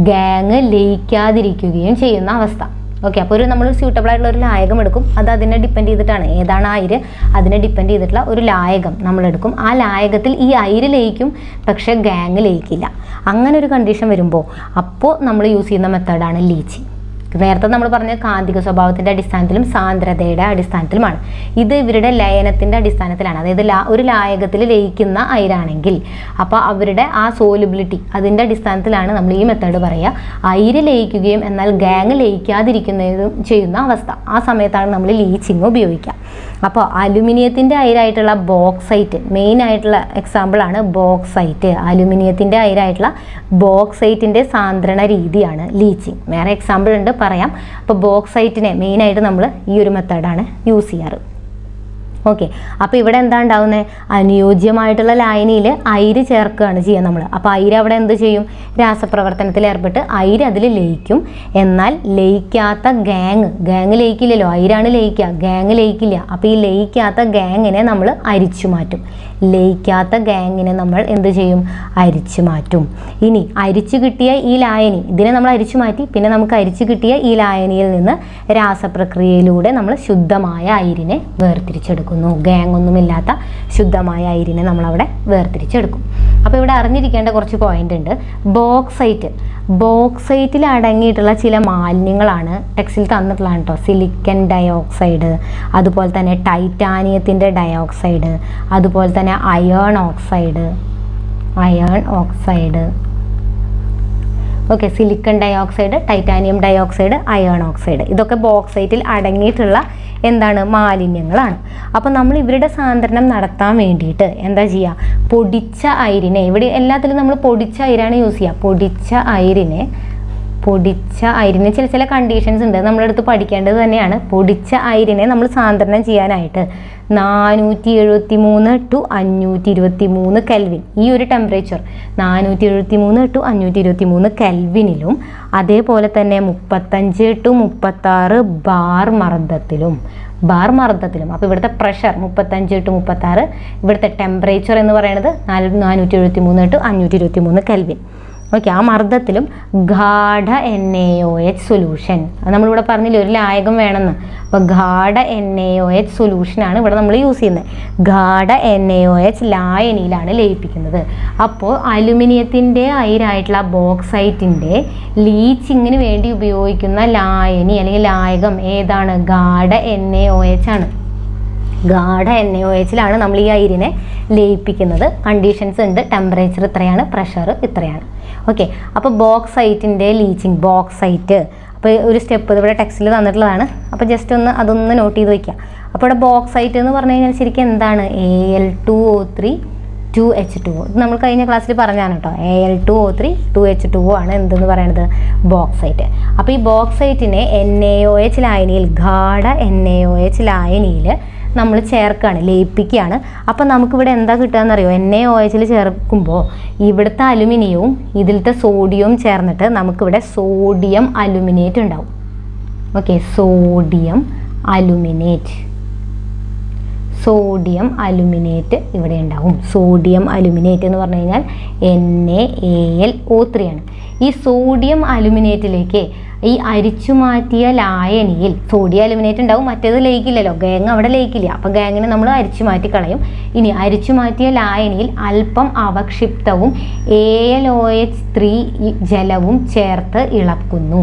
ഗാങ് ലയിക്കാതിരിക്കുകയും ചെയ്യുന്ന അവസ്ഥ. ഓക്കെ, അപ്പോൾ നമ്മൾ സ്യൂട്ടബിൾ ആയിട്ടുള്ള ഒരു ലായകം എടുക്കും, അത് അതിനെ ഡിപ്പെൻഡ് ചെയ്തിട്ടാണ്, ഏതാണ് അയിര് അതിനെ ഡിപ്പെൻഡ് ചെയ്തിട്ടുള്ള ഒരു ലായകം നമ്മളെടുക്കും. ആ ലായകത്തിൽ ഈ അയിര് ലയിക്കും, പക്ഷേ ഗാങ് ലയിക്കില്ല. അങ്ങനെ ഒരു കണ്ടീഷൻ വരുമ്പോൾ അപ്പോൾ നമ്മൾ യൂസ് ചെയ്യുന്ന മെത്തേഡാണ് ലീച്ചിങ്. നേരത്തെ നമ്മൾ പറഞ്ഞ കാന്തിക സ്വഭാവത്തിൻ്റെ അടിസ്ഥാനത്തിലും സാന്ദ്രതയുടെ അടിസ്ഥാനത്തിലുമാണ്. ഇത് ഇവരുടെ ലയനത്തിൻ്റെ അടിസ്ഥാനത്തിലാണ്. അതായത് ഒരു ലായകത്തിൽ ലയിക്കുന്ന അയിരാണെങ്കിൽ അപ്പോൾ അവരുടെ ആ സോലുബിലിറ്റി അതിൻ്റെ അടിസ്ഥാനത്തിലാണ് നമ്മൾ ഈ മെത്തേഡ് പറയുക. അയിര് ലയിക്കുകയും എന്നാൽ ഗാങ് ലയിക്കാതിരിക്കുന്നതും ചെയ്യുന്ന അവസ്ഥ, ആ സമയത്താണ് നമ്മൾ ലീച്ചിങ് ഉപയോഗിക്കുക. അപ്പോൾ അലുമിനിയത്തിൻ്റെ അയിരായിട്ടുള്ള ബോക്സൈറ്റ്, മെയിൻ ആയിട്ടുള്ള എക്സാമ്പിളാണ് ബോക്സൈറ്റ്. അലുമിനിയത്തിൻ്റെ അയിരായിട്ടുള്ള ബോക്സൈറ്റിൻ്റെ സാന്ദ്രണ രീതിയാണ് ലീച്ചിങ്. വേറെ എക്സാമ്പിൾ ഉണ്ട്, പറയാം. അപ്പോൾ ബോക്സൈറ്റിനെ മെയിനായിട്ട് നമ്മൾ ഈ ഒരു മെത്തേഡാണ് യൂസ് ചെയ്യാറ്. ഓക്കെ, അപ്പോൾ ഇവിടെ എന്താ ഉണ്ടാവുന്നത്? അനുയോജ്യമായിട്ടുള്ള ലായനിയിൽ അയിര് ചേർക്കുകയാണ് ചെയ്യുക നമ്മൾ. അപ്പോൾ അയിര് അവിടെ എന്ത് ചെയ്യും? രാസപ്രവർത്തനത്തിൽ ഏർപ്പെട്ട് അയിര് അതിൽ ലയിക്കും. എന്നാൽ ലയിക്കാത്ത ഗാങ് ലയിക്കില്ലല്ലോ, അയിരാണ് ലയിക്കുക, ഗാങ് ലയിക്കില്ല. അപ്പോൾ ഈ ലയിക്കാത്ത ഗാങ്ങിനെ നമ്മൾ അരിച്ചു മാറ്റും. ലയിക്കാത്ത ഗാങ്ങിനെ നമ്മൾ എന്ത് ചെയ്യും? അരിച്ചു മാറ്റും. ഇനി അരിച്ചു കിട്ടിയ ഈ ലായനി, ഇതിനെ നമ്മൾ അരിച്ചു മാറ്റി, പിന്നെ നമുക്ക് അരിച്ചു കിട്ടിയ ഈ ലായനിയിൽ നിന്ന് രാസപ്രക്രിയയിലൂടെ നമ്മൾ ശുദ്ധമായ അയിരിനെ വേർതിരിച്ചെടുക്കും. ഗാങ് ഒന്നുമില്ലാത്ത ശുദ്ധമായ അയിരിനെ നമ്മളവിടെ വേർതിരിച്ചെടുക്കും. അപ്പോൾ ഇവിടെ അറിഞ്ഞിരിക്കേണ്ട കുറച്ച് പോയിന്റ് ഉണ്ട്. ബോക്സൈറ്റിൽ അടങ്ങിയിട്ടുള്ള ചില മാലിന്യങ്ങളാണ് ടെക്സ്റ്റിൽ തന്നിട്ടുള്ളതാണ് കേട്ടോ. സിലിക്കൺ ഡയോക്സൈഡ്, അതുപോലെ തന്നെ ടൈറ്റാനിയത്തിൻ്റെ ഡയോക്സൈഡ്, അതുപോലെ തന്നെ iron oxide. Okay, silicon dioxide, titanium dioxide, iron oxide, ഇതൊക്കെ ബോക്സൈറ്റിൽ അടങ്ങിയിട്ടുള്ള എന്താണ്? മാലിന്യങ്ങളാണ്. അപ്പോൾ നമ്മൾ ഇവരുടെ സാന്ദ്രണം നടത്താൻ വേണ്ടിയിട്ട് എന്താ ചെയ്യുക? പൊടിച്ച അയിരിനെ, ഇവിടെ എല്ലാത്തിലും നമ്മൾ പൊടിച്ച അയിരാണ് യൂസ് ചെയ്യുക. പൊടിച്ച അയിരിന് ചില കണ്ടീഷൻസ് ഉണ്ട്, നമ്മളെടുത്ത് പഠിക്കേണ്ടത് തന്നെയാണ്. പൊടിച്ച അയിരിനെ നമ്മൾ സാന്ദ്രണം ചെയ്യാനായിട്ട് 473 to 523 കെൽവിൻ, ഈ ഒരു ടെമ്പറേച്ചർ 473 to 523 കെൽവിനിലും അതേപോലെ തന്നെ 35 to 36 ബാർ മർദ്ദത്തിലും. അപ്പോൾ ഇവിടുത്തെ പ്രഷർ 35 to 36, ഇവിടുത്തെ ടെമ്പറേച്ചർ എന്ന് പറയുന്നത് 473 to 523 കെൽവിൻ. ഓക്കെ, ആ മർദ്ദത്തിലും ഗാഢ NaOH സൊല്യൂഷൻ, നമ്മളിവിടെ പറഞ്ഞില്ലേ ഒരു ലായകം വേണമെന്ന്. അപ്പോൾ ഗാഢ NaOH സൊല്യൂഷനാണ് ഇവിടെ നമ്മൾ യൂസ് ചെയ്യുന്നത്. ഗാഢ NaOH ലായനിയിലാണ് ലയിപ്പിക്കുന്നത്. അപ്പോൾ അലുമിനിയത്തിൻ്റെ അയിരായിട്ടുള്ള ബോക്സൈറ്റിൻ്റെ ലീച്ചിങ്ങിന് വേണ്ടി ഉപയോഗിക്കുന്ന ലായനി അല്ലെങ്കിൽ ലായകം ഏതാണ്? ഗാഢ NaOH ആണ്. ഗാഢ NaOHലാണ് നമ്മൾ ഈ അയിരിനെ ലയിപ്പിക്കുന്നത്. കണ്ടീഷൻസ് ഉണ്ട്, ടെമ്പറേച്ചർ ഇത്രയാണ്, പ്രഷർ ഇത്രയാണ്. ഓക്കെ, അപ്പോൾ ബോക്സൈറ്റിൻ്റെ ലീച്ചിങ്, ബോക്സൈറ്റ്, അപ്പോൾ ഒരു സ്റ്റെപ്പ് ഇവിടെ ടെക്സ്റ്റിൽ തന്നിട്ടുള്ളതാണ്. അപ്പോൾ ജസ്റ്റ് അതൊന്ന് നോട്ട് ചെയ്ത് വയ്ക്കുക. അപ്പോൾ ഇവിടെ ബോക്സൈറ്റ് എന്ന് പറഞ്ഞു കഴിഞ്ഞാൽ ശരിക്കും എന്താണ്? Al2O3 2H2O. ഇത് നമ്മൾ കഴിഞ്ഞ ക്ലാസ്സിൽ പറഞ്ഞാണ് കേട്ടോ. Al2O3 2H2O ആണ് എന്തെന്ന് പറയുന്നത്? ബോക്സൈറ്റ്. അപ്പോൾ ഈ ബോക്സൈറ്റിനെ NaOH ലായനിയിൽ, ഗാഢ NaOH ലായനിയിൽ നമ്മൾ ചേർക്കുകയാണ്, ലയിപ്പിക്കുകയാണ്. അപ്പോൾ നമുക്കിവിടെ എന്താ കിട്ടുകയെന്നറിയോ? NaOHൽ ചേർക്കുമ്പോൾ ഇവിടുത്തെ അലുമിനിയവും ഇതിലത്തെ സോഡിയവും ചേർന്നിട്ട് നമുക്കിവിടെ സോഡിയം അലുമിനേറ്റ് ഉണ്ടാവും. ഓക്കെ, സോഡിയം സോഡിയം അലുമിനേറ്റ് ഇവിടെ ഉണ്ടാവും. സോഡിയം അലുമിനേറ്റ് എന്ന് പറഞ്ഞു കഴിഞ്ഞാൽ NaAlO3 ആണ്. ഈ സോഡിയം അലുമിനേറ്റിലേക്ക് ഈ അരിച്ചു മാറ്റിയ ലായനിയിൽ സോഡിയം അലുമിനേറ്റ് ഉണ്ടാവും, മറ്റേത് ലയിക്കില്ലല്ലോ, ഗാങ് അവിടെ ലയിക്കില്ല. അപ്പോൾ ഗാങ്ങിനെ നമ്മൾ അരിച്ചു മാറ്റി കളയും. ഇനി അരിച്ചു മാറ്റിയ ലായനിയിൽ അല്പം അവക്ഷിപ്തവും AlOH3 ജലവും ചേർത്ത് ഇളക്കുന്നു.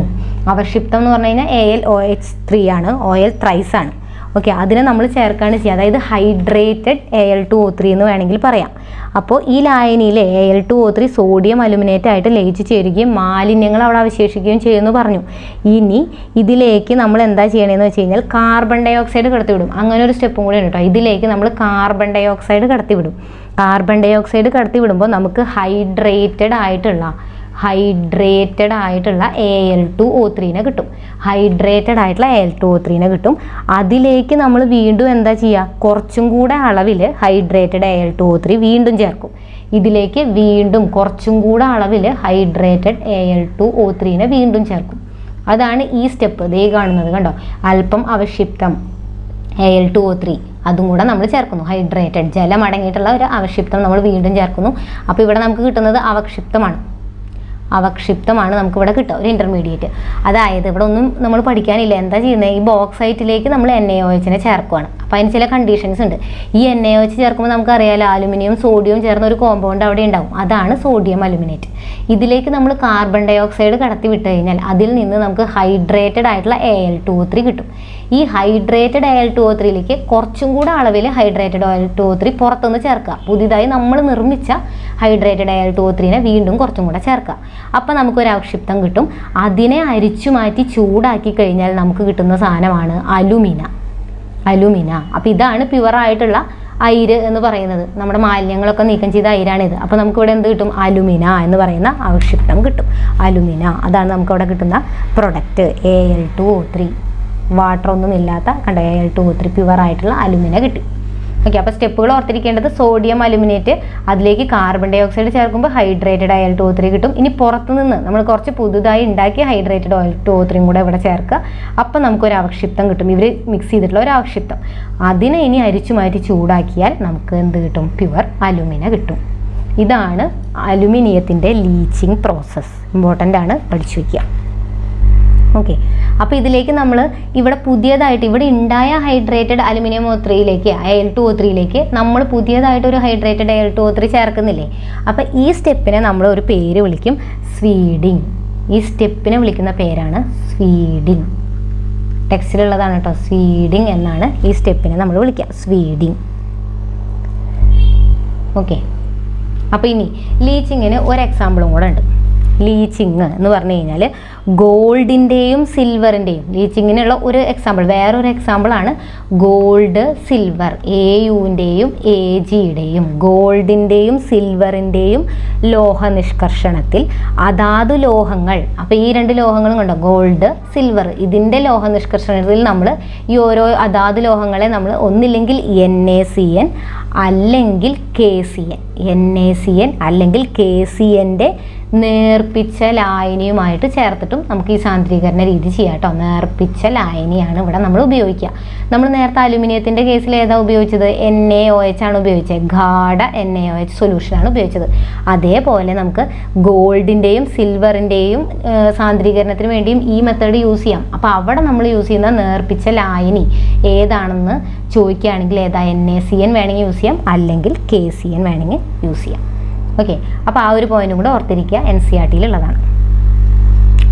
അവക്ഷിപ്തം എന്ന് പറഞ്ഞു കഴിഞ്ഞാൽ AlOH3 ആണ്, OL ത്രൈസ് ആണ്. ഓക്കെ, അതിനെ നമ്മൾ ചേർക്കാണ് ചെയ്യുക. അതായത് ഹൈഡ്രേറ്റഡ് Al2O3 എന്ന് വേണമെങ്കിൽ പറയാം. അപ്പോൾ ഈ ലായനിയിൽ Al2O3 സോഡിയം അലുമിനേറ്റ് ആയിട്ട് ലയിച്ച് ചേരുകയും മാലിന്യങ്ങൾ അവിടെ അവശേഷിക്കുകയും ചെയ്യുമെന്ന് പറഞ്ഞു. ഇനി ഇതിലേക്ക് നമ്മൾ എന്താ ചെയ്യണമെന്ന് വെച്ച് കഴിഞ്ഞാൽ കാർബൺ ഡൈ ഓക്സൈഡ് കടത്തിവിടും. അങ്ങനെ ഒരു സ്റ്റെപ്പും കൂടെ ഉണ്ട് കേട്ടോ. ഇതിലേക്ക് നമ്മൾ കാർബൺ ഡൈ ഓക്സൈഡ് കടത്തിവിടും. കാർബൺ ഡൈ ഓക്സൈഡ് കടത്തിവിടുമ്പോൾ നമുക്ക് ഹൈഡ്രേറ്റഡ് ആയിട്ടുള്ള Al2O3 കിട്ടും. ഹൈഡ്രേറ്റഡ് ആയിട്ടുള്ള Al2O3 കിട്ടും. അതിലേക്ക് നമ്മൾ വീണ്ടും എന്താ ചെയ്യുക, കുറച്ചും കൂടെ അളവിൽ ഹൈഡ്രേറ്റഡ് Al2O3 വീണ്ടും ചേർക്കും. ഇതിലേക്ക് വീണ്ടും കുറച്ചും കൂടെ അളവിൽ ഹൈഡ്രേറ്റഡ് Al2O3 വീണ്ടും ചേർക്കും. അതാണ് ഈ സ്റ്റെപ്പ്. ദേ കാണുന്നത് കണ്ടോ, അല്പം അവക്ഷിപ്തം Al2O3 അതും കൂടെ നമ്മൾ ചേർക്കുന്നു. ഹൈഡ്രേറ്റഡ് ജലം അടങ്ങിയിട്ടുള്ള ഒരു അവക്ഷിപ്തം നമ്മൾ വീണ്ടും ചേർക്കുന്നു. അപ്പോൾ ഇവിടെ നമുക്ക് കിട്ടുന്നത് അവക്ഷിപ്തമാണ് നമുക്കിവിടെ കിട്ടുക, ഒരു ഇൻ്റർമീഡിയറ്റ്. അതായത് ഇവിടെ ഒന്നും നമ്മൾ പഠിക്കാനില്ല. എന്താ ചെയ്യുന്നത്, ഈ ബോക്സൈറ്റിലേക്ക് നമ്മൾ NaOH ചേർക്കുകയാണ്. അപ്പോൾ അതിന് ചില കണ്ടീഷൻസ് ഉണ്ട്. ഈ NaOH ചേർക്കുമ്പോൾ നമുക്കറിയാലോ അലുമിനിയം സോഡിയം ചേർന്ന ഒരു കോമ്പൗണ്ട് അവിടെ ഉണ്ടാവും, അതാണ് സോഡിയം അലുമിനേറ്റ്. ഇതിലേക്ക് നമ്മൾ കാർബൺ ഡൈ ഓക്സൈഡ് കടത്തി വിട്ട് കഴിഞ്ഞാൽ അതിൽ നിന്ന് നമുക്ക് ഹൈഡ്രേറ്റഡ് ആയിട്ടുള്ള Al2O3 കിട്ടും. ഈ ഹൈഡ്രേറ്റഡ് Al2O3യിലേക്ക് കുറച്ചും കൂടെ അളവിൽ ഹൈഡ്രേറ്റഡ് Al2O3 പുറത്തുനിന്ന് ചേർക്കുക. പുതിയതായി നമ്മൾ നിർമ്മിച്ച ഹൈഡ്രേറ്റഡ് Al2O3 വീണ്ടും കുറച്ചും കൂടെ ചേർക്കുക. അപ്പോൾ നമുക്കൊരു അവക്ഷിപ്തം കിട്ടും. അതിനെ അരിച്ചു മാറ്റി ചൂടാക്കി കഴിഞ്ഞാൽ നമുക്ക് കിട്ടുന്ന സാധനമാണ് അലുമിന. അപ്പോൾ ഇതാണ് പ്യുവറായിട്ടുള്ള അയിര് എന്ന് പറയുന്നത്. നമ്മുടെ മാലിന്യങ്ങളൊക്കെ നീക്കം ചെയ്ത അയിരാണിത്. അപ്പോൾ നമുക്കിവിടെ എന്ത് കിട്ടും, അലുമിന എന്ന് പറയുന്ന അവക്ഷിപ്തം കിട്ടും. അലുമിന, അതാണ് നമുക്കവിടെ കിട്ടുന്ന പ്രൊഡക്റ്റ് Al2O3. വാട്ടറൊന്നും ഇല്ലാത്ത കണ്ടോ Al2O3 പ്യുവറായിട്ടുള്ള അലുമിന കിട്ടി. ഓക്കെ, അപ്പോൾ സ്റ്റെപ്പുകൾ ഓർത്തിരിക്കേണ്ടത് സോഡിയം അലുമിനേറ്റ്, അതിലേക്ക് കാർബൺ ഡൈ ഓക്സൈഡ് ചേർക്കുമ്പോൾ ഹൈഡ്രേറ്റഡ് Al2O3 കിട്ടും. ഇനി പുറത്തുനിന്ന് നമ്മൾ കുറച്ച് പുതുതായി ഉണ്ടാക്കിയ ഹൈഡ്രേറ്റഡ് Al2O3 കൂടെ ഇവിടെ ചേർക്കുക. അപ്പോൾ നമുക്കൊരു അവക്ഷിപ്തം കിട്ടും. ഇവർ മിക്സ് ചെയ്തിട്ടുള്ള ഒരു അവക്ഷിപ്തം. അതിനെ ഇനി അരിച്ചു മാറ്റി ചൂടാക്കിയാൽ നമുക്ക് എന്ത് കിട്ടും, പ്യുവർ അലുമിന കിട്ടും. ഇതാണ് അലുമിനിയത്തിൻ്റെ ലീച്ചിങ് പ്രോസസ്സ്. ഇമ്പോർട്ടൻ്റ് ആണ്, പഠിച്ചു വയ്ക്കുക. ഓക്കെ, അപ്പോൾ ഇതിലേക്ക് നമ്മൾ ഇവിടെ പുതിയതായിട്ട് ഇവിടെ ഉണ്ടായ ഹൈഡ്രേറ്റഡ് അലുമിനിയം Al2O3 നമ്മൾ പുതിയതായിട്ടൊരു ഹൈഡ്രേറ്റഡ് Al2O3 ചേർക്കുന്നില്ലേ. അപ്പോൾ ഈ സ്റ്റെപ്പിനെ നമ്മൾ ഒരു പേര് വിളിക്കും, സ്വീഡിങ്. ഈ സ്റ്റെപ്പിനെ വിളിക്കുന്ന പേരാണ് സ്വീഡിങ്. ടെക്സ്റ്റിലുള്ളതാണ് കേട്ടോ, സ്വീഡിങ് എന്നാണ് ഈ സ്റ്റെപ്പിനെ നമ്മൾ വിളിക്കുക, സ്വീഡിങ്. ഓക്കെ, അപ്പോൾ ഇനി ലീച്ചിങ്ങിന് ഒരു എക്സാമ്പിളും കൂടെ ഉണ്ട്. ലീച്ചിങ് എന്ന് പറഞ്ഞു കഴിഞ്ഞാൽ ഗോൾഡിൻ്റെയും സിൽവറിൻ്റെയും ലീച്ചിങ്ങിനുള്ള ഒരു എക്സാമ്പിൾ, വേറൊരു എക്സാമ്പിളാണ് ഗോൾഡ് സിൽവർ, AUൻ്റെയും AGയുടെയും ഗോൾഡിൻ്റെയും സിൽവറിൻ്റെയും ലോഹനിഷ്കർഷണത്തിൽ അതാതു ലോഹങ്ങൾ, അപ്പോൾ ഈ രണ്ട് ലോഹങ്ങളും കണ്ടോ, ഗോൾഡ് സിൽവർ, ഇതിൻ്റെ ലോഹനിഷ്കർഷണത്തിൽ നമ്മൾ ഈ ഓരോ അതാതു ലോഹങ്ങളെ നമ്മൾ ഒന്നില്ലെങ്കിൽ NaCN അല്ലെങ്കിൽ KCN, NaCN അല്ലെങ്കിൽ KCNൻ്റെ നേർപ്പിച്ച ലായനിയുമായിട്ട് ചേർത്തിട്ടും നമുക്ക് ഈ സാന്ദ്രീകരണ രീതി ചെയ്യാം കേട്ടോ. നേർപ്പിച്ച ലായനിയാണ് ഇവിടെ നമ്മൾ ഉപയോഗിക്കുക. നമ്മൾ നേരത്തെ അലുമിനിയത്തിൻ്റെ കേസിൽ ഏതാ ഉപയോഗിച്ചത്, NaOH ആണ് ഉപയോഗിച്ചത്, ഗാഢ NaOH സൊല്യൂഷനാണ് ഉപയോഗിച്ചത്. അതേപോലെ നമുക്ക് ഗോൾഡിൻ്റെയും സിൽവറിൻ്റെയും സാന്ദ്രീകരണത്തിന് വേണ്ടിയും ഈ മെത്തേഡ് യൂസ് ചെയ്യാം. അപ്പോൾ അവിടെ നമ്മൾ യൂസ് ചെയ്യുന്ന നേർപ്പിച്ച ലായനി ഏതാണെന്ന് ചോദിക്കുകയാണെങ്കിൽ ഏതാ, NaCN വേണമെങ്കിൽ യൂസ് ചെയ്യാം, അല്ലെങ്കിൽ KCN വേണമെങ്കിൽ യൂസ് ചെയ്യാം. ഓക്കെ, അപ്പോൾ ആ ഒരു പോയിന്റും കൂടെ ഓർത്തിരിക്കുക, NCERTയിലുള്ളതാണ്.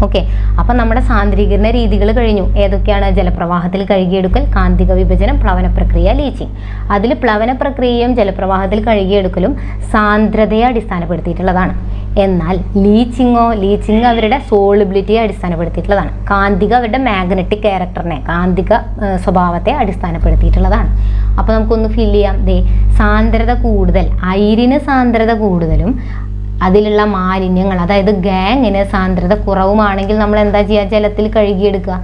ഓക്കെ, അപ്പം നമ്മുടെ സാന്ദ്രീകരണ രീതികൾ കഴിഞ്ഞു. ഏതൊക്കെയാണ്, ജലപ്രവാഹത്തിൽ കഴുകിയെടുക്കൽ, കാന്തിക വിഭജനം, പ്ലവന പ്രക്രിയ, ലീച്ചിങ്. അതിൽ പ്ലവന പ്രക്രിയയും ജലപ്രവാഹത്തിൽ കഴുകിയെടുക്കലും സാന്ദ്രതയെ അടിസ്ഥാനപ്പെടുത്തിയിട്ടുള്ളതാണ്. എന്നാൽ ലീച്ചിങ് അവരുടെ സോളിബിലിറ്റിയെ അടിസ്ഥാനപ്പെടുത്തിയിട്ടുള്ളതാണ്. കാന്തിക അവരുടെ മാഗ്നറ്റിക് ക്യാരക്ടറിനെ, കാന്തിക സ്വഭാവത്തെ അടിസ്ഥാനപ്പെടുത്തിയിട്ടുള്ളതാണ്. അപ്പോൾ നമുക്കൊന്ന് ഫിൽ ചെയ്യാം. സാന്ദ്രത കൂടുതൽ, അയിരിന് സാന്ദ്രത കൂടുതലും അതിലുള്ള മാലിന്യങ്ങൾ, അതായത് ഗാങ്ങിന് സാന്ദ്രത കുറവുമാണെങ്കിൽ നമ്മൾ എന്താ ചെയ്യുക, ജലത്തിൽ കഴുകിയെടുക്കുക,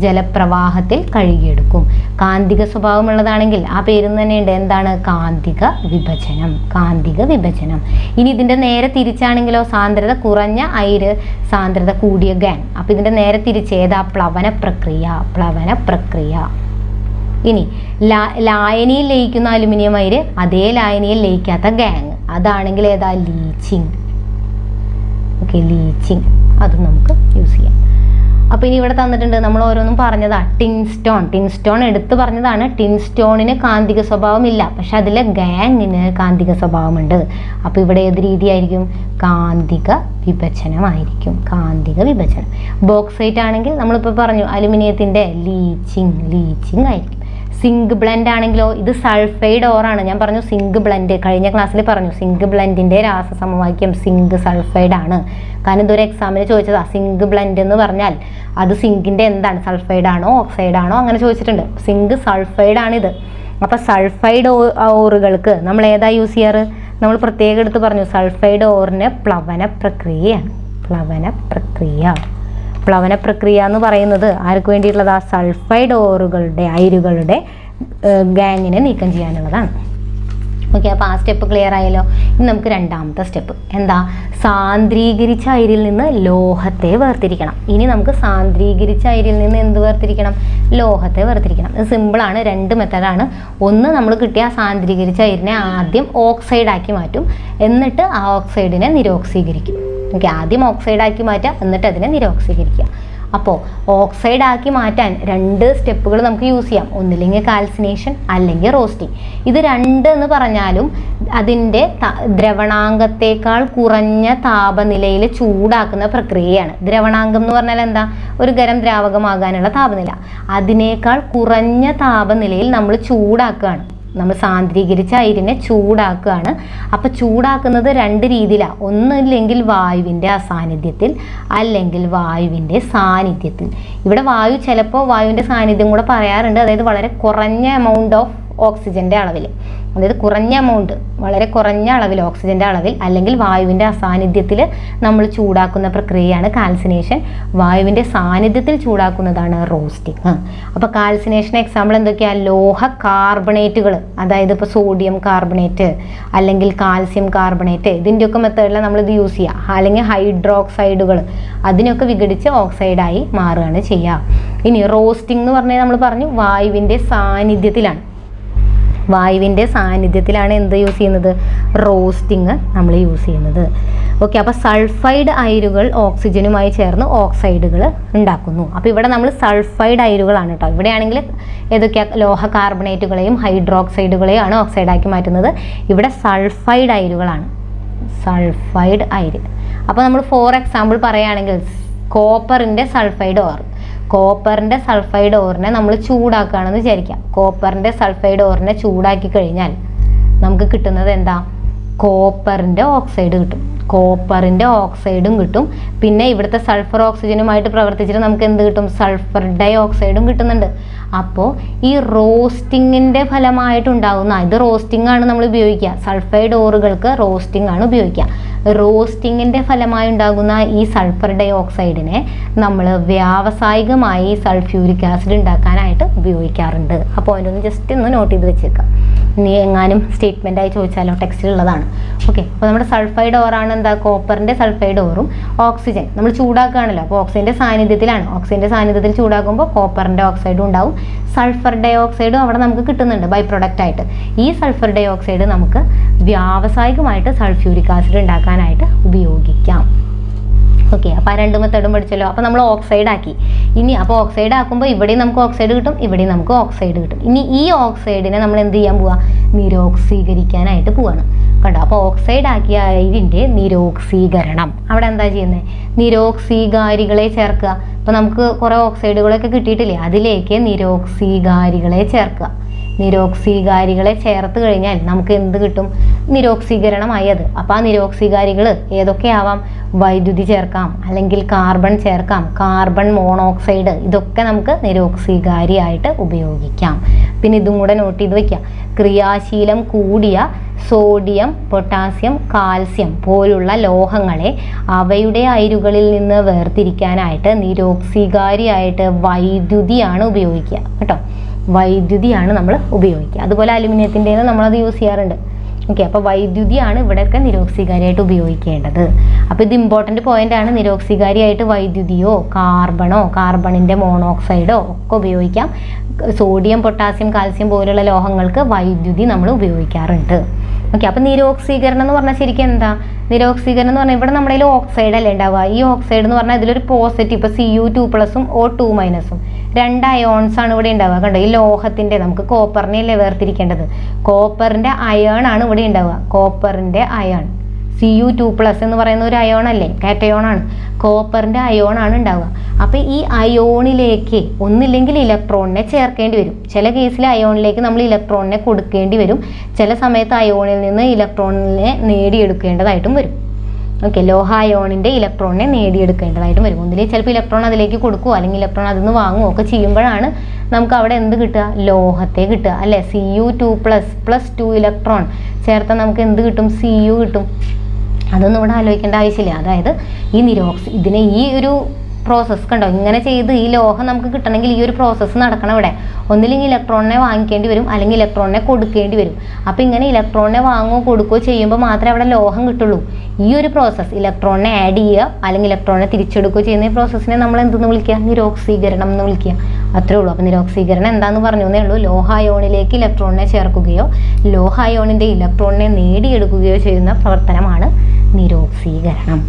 ജലപ്രവാഹത്തിൽ കഴുകിയെടുക്കും. കാന്തിക സ്വഭാവമുള്ളതാണെങ്കിൽ ആ പേരിൽ തന്നെ ഉണ്ട്, എന്താണ്, കാന്തിക വിഭജനം. ഇനി ഇതിൻ്റെ നേരെ തിരിച്ചാണെങ്കിലോ, സാന്ദ്രത കുറഞ്ഞ അയിര്, സാന്ദ്രത കൂടിയ ഗാങ്. അപ്പോൾ ഇതിൻ്റെ നേരെ തിരിച്ച് ഏതാ, പ്ലവന പ്രക്രിയ. ഇനി ലായനിയിൽ ലയിക്കുന്ന അലുമിനിയം അയിര് അതേ ലായനിയിൽ ലയിക്കാത്ത ഗാങ്, അതാണെങ്കിൽ ഏതാ? ലീച്ചിങ്. ഓക്കെ, ലീച്ചിങ്, അതും നമുക്ക് യൂസ് ചെയ്യാം. അപ്പോൾ ഇനി ഇവിടെ തന്നിട്ടുണ്ട്, നമ്മൾ ഓരോന്നും പറഞ്ഞതാ. ടിൻസ്റ്റോൺ എടുത്ത് പറഞ്ഞതാണ്. ടിൻസ്റ്റോണിന് കാന്തിക സ്വഭാവം ഇല്ല, പക്ഷെ അതിലെ ഗാങ്ങിന് കാന്തിക സ്വഭാവമുണ്ട്. അപ്പോൾ ഇവിടെ ഏത് രീതിയായിരിക്കും? കാന്തിക വിഭജനമായിരിക്കും. കാന്തിക വിഭജനം. ബോക്സൈറ്റ് ആണെങ്കിൽ നമ്മളിപ്പോൾ പറഞ്ഞു അലുമിനിയത്തിൻ്റെ ലീച്ചിങ് ആയിരിക്കും. സിങ്ക് ബ്ലെൻഡ് ആണെങ്കിലോ ഇത് സൾഫൈഡ് ഓറാണ്. ഞാൻ പറഞ്ഞു സിങ്ക് ബ്ലെൻഡ്, കഴിഞ്ഞ ക്ലാസ്സിൽ പറഞ്ഞു സിങ്ക് ബ്ലെൻഡിൻ്റെ രാസസമവാക്യം സിങ്ക് സൾഫൈഡ് ആണ്. കാരണം ഇതൊരു എക്സാമിന് ചോദിച്ചതാ. സിങ്ക് ബ്ലെൻഡ് എന്ന് പറഞ്ഞാൽ അത് സിങ്കിൻ്റെ എന്താണ്? സൾഫൈഡ് ആണോ ഓക്സൈഡ് ആണോ അങ്ങനെ ചോദിച്ചിട്ടുണ്ട്. സിങ്ക് സൾഫൈഡ് ആണിത്. അപ്പോൾ സൾഫൈഡ് ഓറുകൾക്ക് നമ്മൾ ഏതാ യൂസ് ചെയ്യാറ്? നമ്മൾ പ്രത്യേകം എടുത്ത് പറഞ്ഞു സൾഫൈഡ് ഓറിന് പ്ലവന പ്രക്രിയയാണ്. പ്ലവന പ്രക്രിയ എന്ന് പറയുന്നത് ആർക്ക് വേണ്ടിയിട്ടുള്ളതാ? സൾഫൈഡ് ഓറുകളുടെ അയിരുകളുടെ ഗാങ്ങിനെ നീക്കം ചെയ്യാനുള്ളതാണ്. ഓക്കെ, അപ്പോൾ ആ സ്റ്റെപ്പ് ക്ലിയർ ആയല്ലോ. ഇനി നമുക്ക് രണ്ടാമത്തെ സ്റ്റെപ്പ് എന്താ? സാന്ദ്രീകരിച്ച അയിരിൽ നിന്ന് ലോഹത്തെ വേർതിരിക്കണം. ഇനി നമുക്ക് സാന്ദ്രീകരിച്ച അയിരിൽ നിന്ന് എന്ത് വേർതിരിക്കണം? ലോഹത്തെ വേർതിരിക്കണം. ഇത് സിമ്പിളാണ്. രണ്ട് മെത്തഡാണ്. ഒന്ന്, നമ്മൾ കിട്ടിയ സാന്ദ്രീകരിച്ച അയിരിനെ ആദ്യം ഓക്സൈഡാക്കി മാറ്റും, എന്നിട്ട് ആ ഓക്സൈഡിനെ നിരോക്സീകരിക്കും. ഓക്കെ, ആദ്യം ഓക്സൈഡാക്കി മാറ്റുക, എന്നിട്ട് അതിനെ നിരോക്സീകരിക്കുക. അപ്പോൾ ഓക്സൈഡ് ആക്കി മാറ്റാൻ രണ്ട് സ്റ്റെപ്പുകൾ നമുക്ക് യൂസ് ചെയ്യാം. ഒന്നില്ലെങ്കിൽ കാൽസിനേഷൻ, അല്ലെങ്കിൽ റോസ്റ്റിംഗ്. ഇത് രണ്ട് എന്ന് പറഞ്ഞാലും അതിൻ്റെ ദ്രവണാങ്കത്തേക്കാൾ കുറഞ്ഞ താപനിലയിൽ ചൂടാക്കുന്ന പ്രക്രിയയാണ്. ദ്രവണാങ്കം എന്ന് പറഞ്ഞാൽ എന്താ? ഒരു ഖരം ദ്രാവകമാകാനുള്ള താപനില. അതിനേക്കാൾ കുറഞ്ഞ താപനിലയിൽ നമ്മൾ ചൂടാക്കുകയാണ്. നമ്മൾ സാന്ദ്രീകരിച്ച അയിരിനെ ചൂടാക്കുകയാണ്. അപ്പോൾ ചൂടാക്കുന്നത് രണ്ട് രീതിയിലാണ്. ഒന്നില്ലെങ്കിൽ വായുവിൻ്റെ അസാന്നിധ്യത്തിൽ, അല്ലെങ്കിൽ വായുവിൻ്റെ സാന്നിധ്യത്തിൽ. ഇവിടെ വായു ചിലപ്പോൾ വായുവിൻ്റെ സാന്നിധ്യം കൂടെ പറയാറുണ്ട്. അതായത് വളരെ കുറഞ്ഞ എമൗണ്ട് ഓഫ് ഓക്സിജൻ്റെ അളവിൽ, അതായത് കുറഞ്ഞ എമൗണ്ട്, വളരെ കുറഞ്ഞ അളവിൽ ഓക്സിജൻ്റെ അളവിൽ, അല്ലെങ്കിൽ വായുവിൻ്റെ അസാന്നിധ്യത്തിൽ നമ്മൾ ചൂടാക്കുന്ന പ്രക്രിയയാണ് കാൽസിനേഷൻ. വായുവിൻ്റെ സാന്നിധ്യത്തിൽ ചൂടാക്കുന്നതാണ് റോസ്റ്റിംഗ്. അപ്പോൾ കാൽസിനേഷൻ എക്സാമ്പിൾ എന്തൊക്കെയാണ്? ലോഹ കാർബണേറ്റുകൾ, അതായത് ഇപ്പോൾ സോഡിയം കാർബണേറ്റ് അല്ലെങ്കിൽ കാൽസ്യം കാർബണേറ്റ്, ഇതിൻ്റെയൊക്കെ മെത്തേഡിലാണ് നമ്മളിത് യൂസ് ചെയ്യുക. അല്ലെങ്കിൽ ഹൈഡ്രോക്സൈഡുകൾ, അതിനൊക്കെ വിഘടിച്ച് ഓക്സൈഡായി മാറുകയാണ് ചെയ്യുക. ഇനി റോസ്റ്റിംഗ് എന്ന് പറഞ്ഞാൽ നമ്മൾ പറഞ്ഞു വായുവിൻ്റെ സാന്നിധ്യത്തിലാണ്. വായുവിൻ്റെ സാന്നിധ്യത്തിലാണ് എന്ത് യൂസ് ചെയ്യുന്നത്? റോസ്റ്റിംഗ് നമ്മൾ യൂസ് ചെയ്യുന്നത്. ഓക്കെ, അപ്പോൾ സൾഫൈഡ് അയിരുകൾ ഓക്സിജനുമായി ചേർന്ന് ഓക്സൈഡുകൾ ഉണ്ടാക്കുന്നു. അപ്പോൾ ഇവിടെ നമ്മൾ സൾഫൈഡ് അയിരുകളാണ് കേട്ടോ. ഇവിടെയാണെങ്കിൽ ഏതൊക്കെയാണ്? ലോഹ കാർബണേറ്റുകളെയും ഹൈഡ്രോക്സൈഡുകളെയും ആണ് ഓക്സൈഡാക്കി മാറ്റുന്നത്. ഇവിടെ സൾഫൈഡ് അയിരുകളാണ്. സൾഫൈഡ് അയിര്. അപ്പോൾ നമ്മൾ ഫോർ എക്സാമ്പിൾ പറയുകയാണെങ്കിൽ കോപ്പറിൻ്റെ സൾഫൈഡ് ഓർ, കോപ്പറിൻ്റെ സൾഫൈഡ് ഓറിനെ നമ്മൾ ചൂടാക്കുകയാണെന്ന് വിചാരിക്കാം. കോപ്പറിൻ്റെ സൾഫൈഡ് ഓറിനെ ചൂടാക്കി കഴിഞ്ഞാൽ നമുക്ക് കിട്ടുന്നത് എന്താ? കോപ്പറിൻ്റെ ഓക്സൈഡ് കിട്ടും. കോപ്പറിൻ്റെ ഓക്സൈഡും കിട്ടും. പിന്നെ ഇവിടുത്തെ സൾഫർ ഓക്സിജനുമായിട്ട് പ്രവർത്തിച്ചിട്ട് നമുക്ക് എന്ത് കിട്ടും? സൾഫർ ഡൈ ഓക്സൈഡും കിട്ടുന്നുണ്ട്. അപ്പോൾ ഈ റോസ്റ്റിങ്ങിൻ്റെ ഫലമായിട്ടുണ്ടാകുന്ന, ഇത് റോസ്റ്റിംഗ് ആണ് നമ്മൾ ഉപയോഗിക്കുക. സൾഫൈഡ് ഓറുകൾക്ക് റോസ്റ്റിംഗ് ആണ് ഉപയോഗിക്കുക. റോസ്റ്റിങ്ങിൻ്റെ ഫലമായി ഉണ്ടാകുന്ന ഈ സൾഫർ ഡൈ ഓക്സൈഡിനെ നമ്മൾ വ്യാവസായികമായി സൾഫ്യൂരിക് ആസിഡ് ഉണ്ടാക്കാനായിട്ട് ഉപയോഗിക്കാറുണ്ട്. അപ്പോൾ അതിനൊന്ന് ജസ്റ്റ് ഒന്ന് നോട്ട് ചെയ്ത് വെച്ചേക്കാം. ഇനി എങ്ങാനും സ്റ്റേറ്റ്മെൻറ്റായി ചോദിച്ചാലോ, ടെക്സ്റ്റിലുള്ളതാണ്. ഓക്കെ, അപ്പോൾ നമ്മുടെ സൾഫൈഡ് ഓറാണ് എന്താ? കോപ്പറിൻ്റെ സൾഫൈഡ് ഓറും ഓക്സിജൻ നമ്മൾ ചൂടാക്കുകയാണല്ലോ. അപ്പോൾ ഓക്സിജൻ്റെ സാന്നിധ്യത്തിലാണ്. ഓക്സിജൻ്റെ സാന്നിധ്യത്തിൽ ചൂടാക്കുമ്പോൾ കോപ്പറിൻ്റെ ഓക്സൈഡും ഉണ്ടാവും, സൾഫർ ഡൈ ഓക്സൈഡും അവിടെ നമുക്ക് കിട്ടുന്നുണ്ട് ബൈ പ്രൊഡക്റ്റ് ആയിട്ട്. ഈ സൾഫർ ഡൈ ഓക്സൈഡ് നമുക്ക് വ്യാവസായികമായിട്ട് സൾഫ്യൂരിക് ആസിഡ് ഉണ്ടാക്കാനായിട്ട് ഉപയോഗിക്കാം. ഓക്കെ, അപ്പോൾ ആ രണ്ട് മെത്തേഡും പഠിച്ചല്ലോ. അപ്പോൾ നമ്മൾ ഓക്സൈഡ് ആക്കി. ഇനി അപ്പോൾ ഓക്സൈഡ് ആക്കുമ്പോൾ ഇവിടെയും നമുക്ക് ഓക്സൈഡ് കിട്ടും, ഇവിടെയും നമുക്ക് ഓക്സൈഡ് കിട്ടും. ഇനി ഈ ഓക്സൈഡിനെ നമ്മൾ എന്ത് ചെയ്യാൻ പോവാ? നിരോക്സീകരിക്കാനായിട്ട് പോവാണ്. കണ്ടോ? അപ്പോൾ ഓക്സൈഡ് ആക്കിയ അയിരിൻ്റെ നിരോക്സീകരണം. അവിടെ എന്താ ചെയ്യുന്നത്? നിരോക്സീകാരികളെ ചേർക്കുക. അപ്പോൾ നമുക്ക് കുറേ ഓക്സൈഡുകളൊക്കെ കിട്ടിയിട്ടില്ലേ, അതിലേക്ക് നിരോക്സീകാരികളെ ചേർക്കുക. നിരോക്സീകാരികളെ ചേർത്ത് കഴിഞ്ഞാൽ നമുക്ക് എന്ത് കിട്ടും? നിരോക്സീകരണമായി അത്. അപ്പോൾ ആ നിരോക്സീകാരികൾ ഏതൊക്കെയാവാം? വൈദ്യുതി ചേർക്കാം, അല്ലെങ്കിൽ കാർബൺ ചേർക്കാം, കാർബൺ മോണോക്സൈഡ്, ഇതൊക്കെ നമുക്ക് നിരോക്സീകാരിയായിട്ട് ഉപയോഗിക്കാം. പിന്നെ ഇതും കൂടെ നോട്ട് ചെയ്ത് വയ്ക്കുക. ക്രിയാശീലം കൂടിയ സോഡിയം, പൊട്ടാസ്യം, കാൽസ്യം പോലുള്ള ലോഹങ്ങളെ അവയുടെ അയിരുകളിൽ നിന്ന് വേർതിരിക്കാനായിട്ട് നിരോക്സീകാരിയായിട്ട് വൈദ്യുതിയാണ് ഉപയോഗിക്കുക കേട്ടോ. വൈദ്യുതിയാണ് നമ്മൾ ഉപയോഗിക്കുക. അതുപോലെ അലുമിനിയത്തിൻ്റെത് നമ്മളത് യൂസ് ചെയ്യാറുണ്ട്. ഓക്കെ, അപ്പോൾ വൈദ്യുതിയാണ് ഇവിടെയൊക്കെ നിരോക്സീകാരിയായിട്ട് ഉപയോഗിക്കേണ്ടത്. അപ്പോൾ ഇത് ഇമ്പോർട്ടൻ്റ് പോയിന്റ് ആണ്. നിരോക്സീകാരിയായിട്ട് വൈദ്യുതിയോ കാർബണിൻ്റെ മോണോക്സൈഡോ ഒക്കെ ഉപയോഗിക്കാം. സോഡിയം, പൊട്ടാസ്യം, കാൽസ്യം പോലുള്ള ലോഹങ്ങൾക്ക് വൈദ്യുതി നമ്മൾ ഉപയോഗിക്കാറുണ്ട്. ഓക്കെ, അപ്പോൾ നിരോക്സീകരണം എന്ന് പറഞ്ഞാൽ ശരിക്കും എന്താ? നിരോക്സീകരണം എന്ന് പറഞ്ഞാൽ ഇവിടെ നമ്മുടെ ഓക്സൈഡ് അല്ലേ ഉണ്ടാവുക. ഈ ഓക്സൈഡ് എന്ന് പറഞ്ഞാൽ ഇതിലൊരു പോസിറ്റീവ്, ഇപ്പോൾ Cu2+ഉം O2-ഉം 2 അയോൺസ് ആണ് ഇവിടെ ഉണ്ടാവുക. കണ്ടോ, ഈ ലോഹത്തിൻ്റെ, നമുക്ക് കോപ്പറിനെ അല്ലേ വേർതിരിക്കേണ്ടത്, കോപ്പറിൻ്റെ അയൺ ആണ് ഇവിടെ ഉണ്ടാവുക. കോപ്പറിൻ്റെ അയൺ Cu2+ എന്ന് പറയുന്ന ഒരു അയോൺ അല്ലേ, കാറ്റയോൺ ആണ്. കോപ്പറിൻ്റെ അയോൺ ആണ് ഉണ്ടാവുക. അപ്പോൾ ഈ അയോണിലേക്ക് ഒന്നില്ലെങ്കിൽ ഇലക്ട്രോണിനെ ചേർക്കേണ്ടി വരും. ചില കേസിൽ അയോണിലേക്ക് നമ്മൾ ഇലക്ട്രോണിനെ കൊടുക്കേണ്ടി വരും. ചില സമയത്ത് അയോണിൽ നിന്ന് ഇലക്ട്രോണിനെ നേടിയെടുക്കേണ്ടതായിട്ടും വരും. ഓക്കെ, ലോഹ അയോണിൻ്റെ ഇലക്ട്രോണിനെ നേടിയെടുക്കേണ്ടതായിട്ടും വരും. ഒന്നിലേക്ക് ചിലപ്പോൾ ഇലക്ട്രോൺ അതിലേക്ക് കൊടുക്കുകയോ അല്ലെങ്കിൽ ഇലക്ട്രോൺ അതിൽ നിന്ന് വാങ്ങുകയോ ഒക്കെ ചെയ്യുമ്പോഴാണ് നമുക്ക് അവിടെ എന്ത് കിട്ടുക? ലോഹത്തെ കിട്ടുക അല്ലേ. Cu2+ 2 ഇലക്ട്രോൺ ചേർത്താൽ നമുക്ക് എന്ത് കിട്ടും? Cu കിട്ടും. അതൊന്നും ഇവിടെ ആലോചിക്കേണ്ട ആവശ്യമില്ല. അതായത് ഇതിനെ ഈ ഒരു പ്രോസസ്സ് കണ്ടോ, ഇങ്ങനെ ചെയ്ത് ഈ ലോഹം നമുക്ക് കിട്ടണമെങ്കിൽ ഈ ഒരു പ്രോസസ്സ് നടക്കണം ഇവിടെ. ഒന്നില്ലെങ്കിൽ ഇലക്ട്രോണിനെ വാങ്ങിക്കേണ്ടി വരും, അല്ലെങ്കിൽ ഇലക്ട്രോണിനെ കൊടുക്കേണ്ടി വരും. അപ്പോൾ ഇങ്ങനെ ഇലക്ട്രോണിനെ വാങ്ങുകയോ കൊടുക്കുകയോ ചെയ്യുമ്പോൾ മാത്രമേ അവിടെ ലോഹം കിട്ടുള്ളൂ. ഈ ഒരു പ്രോസസ്സ്, ഇലക്ട്രോണിനെ ആഡ് ചെയ്യുക അല്ലെങ്കിൽ ഇലക്ട്രോണിനെ തിരിച്ചെടുക്കുകയോ ചെയ്യുന്ന ഈ പ്രോസസ്സിനെ നമ്മൾ എന്തെന്ന് വിളിക്കുക? നിരോക്സീകരണം എന്ന് വിളിക്കുക. അത്രേ ഉള്ളൂ. അപ്പോൾ നിരോക്സീകരണം എന്താണെന്ന് പറഞ്ഞേ ഉള്ളൂ. ലോഹായോണിലേക്ക് ഇലക്ട്രോണിനെ ചേർക്കുകയോ ലോഹായോണിൻ്റെ ഇലക്ട്രോണിനെ നേടിയെടുക്കുകയോ ചെയ്യുന്ന പ്രവർത്തനമാണ് നിരോക്സീകരണം.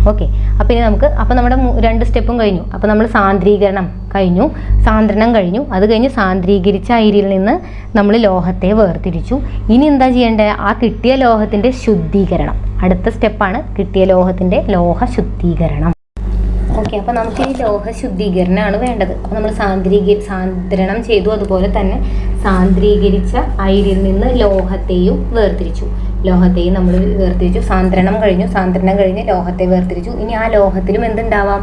ഓക്കെ, അപ്പോൾ ഇനി അപ്പോൾ നമ്മുടെ 2 സ്റ്റെപ്പും കഴിഞ്ഞു. അപ്പോൾ നമ്മൾ സാന്ദ്രീകരണം കഴിഞ്ഞു, സാന്ദ്രണം കഴിഞ്ഞു. അത് കഴിഞ്ഞ് സാന്ദ്രീകരിച്ച അയിരിൽ നിന്ന് നമ്മൾ ലോഹത്തെ വേർതിരിച്ചു. ഇനി എന്താ ചെയ്യേണ്ടത്? ആ കിട്ടിയ ലോഹത്തിൻ്റെ ശുദ്ധീകരണം. അടുത്ത സ്റ്റെപ്പാണ് കിട്ടിയ ലോഹത്തിൻ്റെ ലോഹ ശുദ്ധീകരണം. ഓക്കെ, അപ്പോൾ നമുക്ക് ഈ ലോഹ ശുദ്ധീകരണമാണ് വേണ്ടത്. അപ്പോൾ നമ്മൾ സാന്ദ്രണം ചെയ്തു. അതുപോലെ തന്നെ സാന്ദ്രീകരിച്ച അയിരിൽ നിന്ന് ലോഹത്തെയും വേർതിരിച്ചു. നമ്മൾ വേർതിരിച്ചു. സാന്ദ്രണം കഴിഞ്ഞ് ലോഹത്തെ വേർതിരിച്ചു. ഇനി ആ ലോഹത്തിലും എന്തുണ്ടാവാം?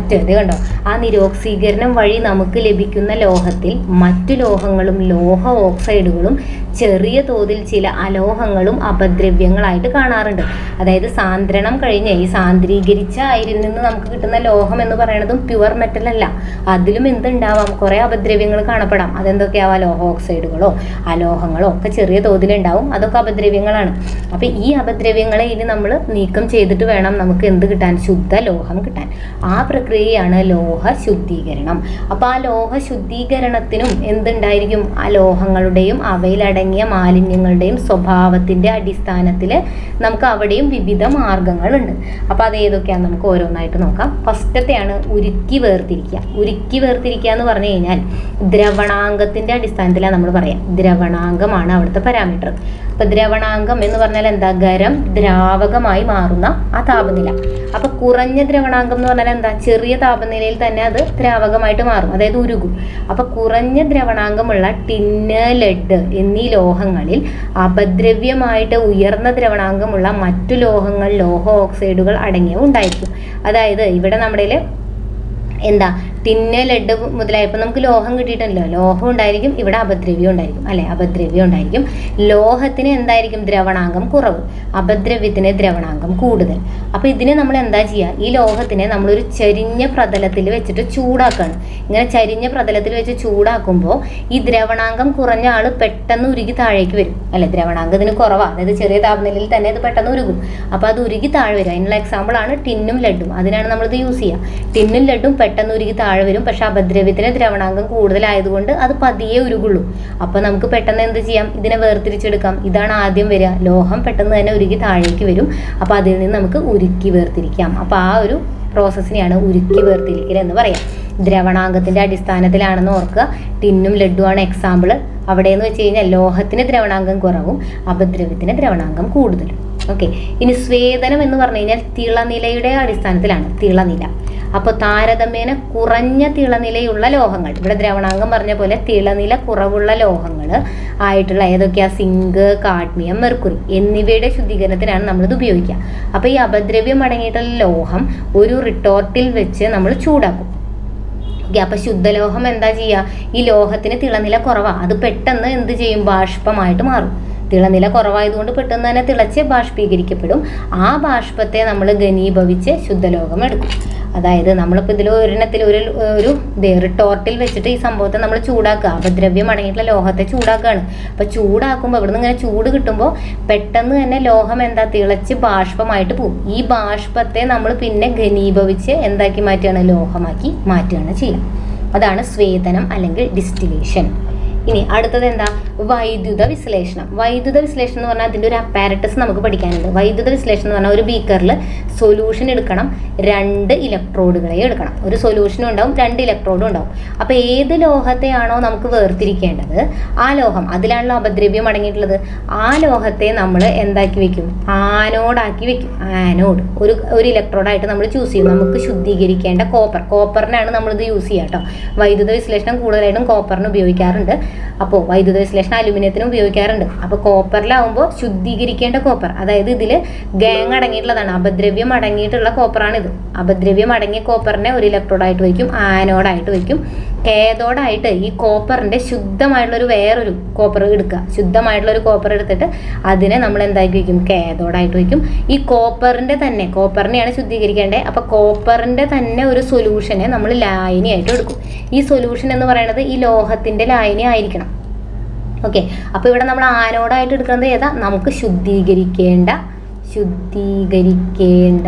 ഇത് കണ്ടോ, ആ നിരോക്സീകരണം വഴി നമുക്ക് ലഭിക്കുന്ന ലോഹത്തിൽ മറ്റു ലോഹങ്ങളും ലോഹ ഓക്സൈഡുകളും ചെറിയ തോതിൽ ചില അലോഹങ്ങളും അപദ്രവ്യങ്ങളായിട്ട് കാണാറുണ്ട്. അതായത് സാന്ദ്രണം കഴിഞ്ഞ് ഈ സാന്ദ്രീകരിച്ച അയിരിൽ നിന്ന് നമുക്ക് കിട്ടുന്ന ലോഹം എന്ന് പറയുന്നതും പ്യുവർ മെറ്റൽ അല്ല. അതിലും എന്തുണ്ടാവാം? കുറേ അപദ്രവ്യങ്ങൾ കാണപ്പെടാം. അതെന്തൊക്കെയാവാം? ലോഹ ഓക്സൈഡുകളോ അലോഹങ്ങളോ ഒക്കെ ചെറിയ തോതിലുണ്ടാവും. അതൊക്കെ അപദ്രവ്യങ്ങളാണ്. അപ്പോൾ ഈ അപദ്രവ്യങ്ങളെ ഇനി നമ്മൾ നീക്കം ചെയ്തിട്ട് വേണം നമുക്ക് എന്ത് കിട്ടാൻ? ശുദ്ധ ലോഹം കിട്ടാൻ. ആ പ്രക്രിയയാണ് ലോഹ ശുദ്ധീകരണം. അപ്പോൾ ആ ലോഹ ശുദ്ധീകരണത്തിനും എന്തുണ്ടായിരിക്കും? ആ ലോഹങ്ങളുടെയും അവയിലടങ്ങിയ മാലിന്യങ്ങളുടെയും സ്വഭാവത്തിൻ്റെ അടിസ്ഥാനത്തിൽ നമുക്ക് അവിടെയും വിവിധ മാർഗങ്ങളുണ്ട്. അപ്പോൾ അത് ഏതൊക്കെയാണെന്ന് നമുക്ക് ഓരോന്നായിട്ട് നോക്കാം. ഫസ്റ്റത്തെയാണ് ഉരുക്കി വേർതിരിക്കുക എന്ന് പറഞ്ഞു കഴിഞ്ഞാൽ ദ്രവണാങ്കത്തിൻ്റെ അടിസ്ഥാനത്തിലാണ് നമ്മൾ പറയാം. ദ്രവണാങ്കമാണ് അവിടുത്തെ പാരാമീറ്റർ. അപ്പോൾ ദ്രവണാങ്കം എന്ന് പറഞ്ഞാൽ എന്താ? ഖരം ദ്രാവകമായി മാറുന്ന ആ താപനില. അപ്പോൾ കുറഞ്ഞ ദ്രവണാങ്കം എന്ന് പറഞ്ഞാൽ എന്താ? ചെറിയ താപനിലയിൽ തന്നെ അത് ദ്രാവകമായിട്ട് മാറും, അതായത് ഉരുകും. അപ്പോൾ കുറഞ്ഞ ദ്രവണാങ്കമുള്ള ടിന്ന്, ലെഡ് എന്നീ ലോഹങ്ങളിൽ അപദ്രവ്യമായിട്ട് ഉയർന്ന ദ്രവണാങ്കമുള്ള മറ്റു ലോഹങ്ങൾ, ലോഹ ഓക്സൈഡുകൾ അടങ്ങിയവ ഉണ്ടായിരിക്കും. അതായത് ഇവിടെ നമ്മുടെ എന്താ ടിന്ന്, ലെഡ് മുതലായപ്പോൾ നമുക്ക് ലോഹം കിട്ടിയിട്ടല്ലോ. ലോഹം ഉണ്ടായിരിക്കും, ഇവിടെ അപദ്രവ്യം ഉണ്ടായിരിക്കും അല്ലെ. അപദ്രവ്യം ഉണ്ടായിരിക്കും. ലോഹത്തിന് എന്തായിരിക്കും? ദ്രവണാങ്കം കുറവ്, അപദ്രവ്യത്തിന് ദ്രവണാങ്കം കൂടുതൽ. അപ്പോൾ ഇതിനെ നമ്മൾ എന്താ ചെയ്യുക? ഈ ലോഹത്തിനെ നമ്മളൊരു ചരിഞ്ഞ പ്രതലത്തിൽ വെച്ചിട്ട് ചൂടാക്കുകയാണ്. ഇങ്ങനെ ചരിഞ്ഞ പ്രതലത്തിൽ വെച്ച് ചൂടാക്കുമ്പോൾ ഈ ദ്രവണാങ്കം കുറഞ്ഞ ആൾ പെട്ടെന്ന് ഉരുകി താഴേക്ക് വരും അല്ലെ. ദ്രവണാങ്കം ഇതിന് കുറവാണ്, അതായത് ചെറിയ താപനിലയിൽ തന്നെ ഇത് പെട്ടെന്ന് ഉരുകും. അപ്പോൾ അത് ഉരുകി താഴെ വരും. അതിനുള്ള എക്സാമ്പിളാണ് ടിന്നും ലെഡും. അതിനാണ് നമ്മളിത് യൂസ് ചെയ്യുക. ടിന്നും ലെഡും പെട്ടെന്ന് ഉരുകി താഴെ വരും. പക്ഷെ അപദ്രവ്യത്തിന് ദ്രവണാങ്കം കൂടുതലായതുകൊണ്ട് അത് പതിയെ ഉരുകുള്ളൂ. അപ്പോൾ നമുക്ക് പെട്ടെന്ന് എന്ത് ചെയ്യാം? ഇതിനെ വേർതിരിച്ചെടുക്കാം. ഇതാണ് ആദ്യം വരിക. ലോഹം പെട്ടെന്ന് തന്നെ ഉരുകി താഴേക്ക് വരും. അപ്പോൾ അതിൽ നിന്ന് നമുക്ക് ഉരുക്കി വേർതിരിക്കാം. അപ്പോൾ ആ ഒരു പ്രോസസ്സിനെയാണ് ഉരുക്കി വേർതിരിക്കൽ എന്ന് പറയാം. ദ്രവണാങ്കത്തിൻ്റെ അടിസ്ഥാനത്തിലാണെന്ന് ഓർക്കുക. ടിന്നും ലഡുവാണ് എക്സാമ്പിൾ. അവിടെ എന്ന് വെച്ച് കഴിഞ്ഞാൽ ലോഹത്തിന് ദ്രവണാങ്കം കുറവും അപദ്രവ്യത്തിന് ദ്രവണാങ്കം കൂടുതലും. ഓക്കെ, ഇനി സ്വേദനം എന്ന് പറഞ്ഞു കഴിഞ്ഞാൽ തിളനിലയുടെ അടിസ്ഥാനത്തിലാണ്. തിളനില. അപ്പോൾ താരതമ്യേന കുറഞ്ഞ തിളനിലയുള്ള ലോഹങ്ങൾ, ഇവിടെ ദ്രവണാങ്കം പറഞ്ഞ പോലെ തിളനില കുറവുള്ള ലോഹങ്ങൾ ആയിട്ടുള്ള ഏതൊക്കെയാ? സിങ്ക്, കാഡ്മിയം, മെർക്കുറി എന്നിവയുടെ ശുദ്ധീകരണത്തിനാണ് നമ്മളിത് ഉപയോഗിക്കുക. അപ്പോൾ ഈ അപദ്രവ്യം അടങ്ങിയിട്ടുള്ള ലോഹം ഒരു റിട്ടോർട്ടിൽ വെച്ച് നമ്മൾ ചൂടാക്കും. ഓക്കെ, അപ്പോൾ ശുദ്ധലോഹം എന്താ ചെയ്യുക? ഈ ലോഹത്തിന് തിളനില കുറവാണ്, അത് പെട്ടെന്ന് എന്ത് ചെയ്യും? ബാഷ്പമായിട്ട് മാറും. തിളനില കുറവായതുകൊണ്ട് പെട്ടെന്ന് തന്നെ തിളച്ച് ബാഷ്പീകരിക്കപ്പെടും. ആ ബാഷ്പത്തെ നമ്മൾ ഘനീഭവിച്ച് ശുദ്ധലോഹം എടുക്കും. അതായത് നമ്മളിപ്പോൾ ഇതിൽ ഒരെണ്ണത്തിൽ ഒരു റിട്ടോർട്ടിൽ വെച്ചിട്ട് ഈ സംഭവത്തെ നമ്മൾ ചൂടാക്കുക, അപദ്രവ്യം അടങ്ങിയിട്ടുള്ള ലോഹത്തെ ചൂടാക്കുകയാണ്. അപ്പോൾ ചൂടാക്കുമ്പോൾ ഇവിടുന്ന് ഇങ്ങനെ ചൂട് കിട്ടുമ്പോൾ പെട്ടെന്ന് തന്നെ ലോഹം എന്താ തിളച്ച് ബാഷ്പമായിട്ട് പോകും. ഈ ബാഷ്പത്തെ നമ്മൾ പിന്നെ ഘനീഭവിച്ച് എന്താക്കി മാറ്റുകയാണ്, ലോഹമാക്കി മാറ്റുകയാണ് ചെയ്യുക. അതാണ് സ്വേദനം അല്ലെങ്കിൽ ഡിസ്റ്റിലേഷൻ. ഇനി അടുത്തത് എന്താ, വൈദ്യുത വിശ്ലേഷണം. വൈദ്യുത വിശ്ലേഷണം എന്ന് പറഞ്ഞാൽ അതിൻ്റെ ഒരു അപ്പാരറ്റസ് നമുക്ക് പഠിക്കാനുണ്ട്. വൈദ്യുത വിശ്ലേഷണം എന്ന് പറഞ്ഞാൽ ഒരു ബീക്കറിൽ സൊല്യൂഷൻ എടുക്കണം, 2 ഇലക്ട്രോഡുകളെ എടുക്കണം. ഒരു സൊല്യൂഷനും ഉണ്ടാവും, 2 ഇലക്ട്രോഡും ഉണ്ടാവും. അപ്പോൾ ഏത് ലോഹത്തെയാണോ നമുക്ക് വേർതിരിക്കേണ്ടത്, ആ ലോഹം, അതിലാണല്ലോ അപദ്രവ്യം അടങ്ങിയിട്ടുള്ളത്, ആ ലോഹത്തെ നമ്മൾ എന്താക്കി വെക്കും, ആനോഡാക്കി വെക്കും. ആനോഡ് ഒരു ഇലക്ട്രോഡായിട്ട് നമ്മൾ ചൂസ് ചെയ്യും. നമുക്ക് ശുദ്ധീകരിക്കേണ്ട കോപ്പറിനാണ് നമ്മളിത് യൂസ് ചെയ്യുക കേട്ടോ. വൈദ്യുത വിശ്ലേഷണം കൂടുതലായിട്ടും കോപ്പറിന് ഉപയോഗിക്കാറുണ്ട്. അപ്പോൾ വൈദ്യുത വിശ്ലേഷണം അലുമിനിയത്തിനും ഉപയോഗിക്കാറുണ്ട്. അപ്പോൾ കോപ്പറിലാവുമ്പോൾ ശുദ്ധീകരിക്കേണ്ട കോപ്പർ, അതായത് ഇതിൽ ഗാങ് അടങ്ങിയിട്ടുള്ളതാണ്, അപദ്രവ്യം അടങ്ങിയിട്ടുള്ള കോപ്പറാണിത്. അപദ്രവ്യം അടങ്ങിയ കോപ്പറിനെ ഒരു ഇലക്ട്രോഡായിട്ട് വയ്ക്കും, ആനോഡായിട്ട് വയ്ക്കും. കേതോഡായിട്ട് ഈ കോപ്പറിൻ്റെ ശുദ്ധമായിട്ടുള്ളൊരു വേറൊരു കോപ്പർ എടുക്കുക. ശുദ്ധമായിട്ടുള്ളൊരു കോപ്പർ എടുത്തിട്ട് അതിനെ നമ്മൾ എന്താക്കി വയ്ക്കും, കേതോഡായിട്ട് വയ്ക്കും. ഈ കോപ്പറിനെയാണ് ശുദ്ധീകരിക്കേണ്ടത്. അപ്പോൾ കോപ്പറിൻ്റെ തന്നെ ഒരു സൊല്യൂഷനെ നമ്മൾ ലായനിയായിട്ട് എടുക്കും. ഈ സൊല്യൂഷൻ എന്ന് പറയുന്നത് ഈ ലോഹത്തിൻ്റെ ലായനി ആയിരിക്കണം. ഓക്കെ, അപ്പോൾ ഇവിടെ നമ്മൾ ആനോഡായിട്ട് എടുക്കുന്നത് ഏതാ, നമുക്ക് ശുദ്ധീകരിക്കേണ്ട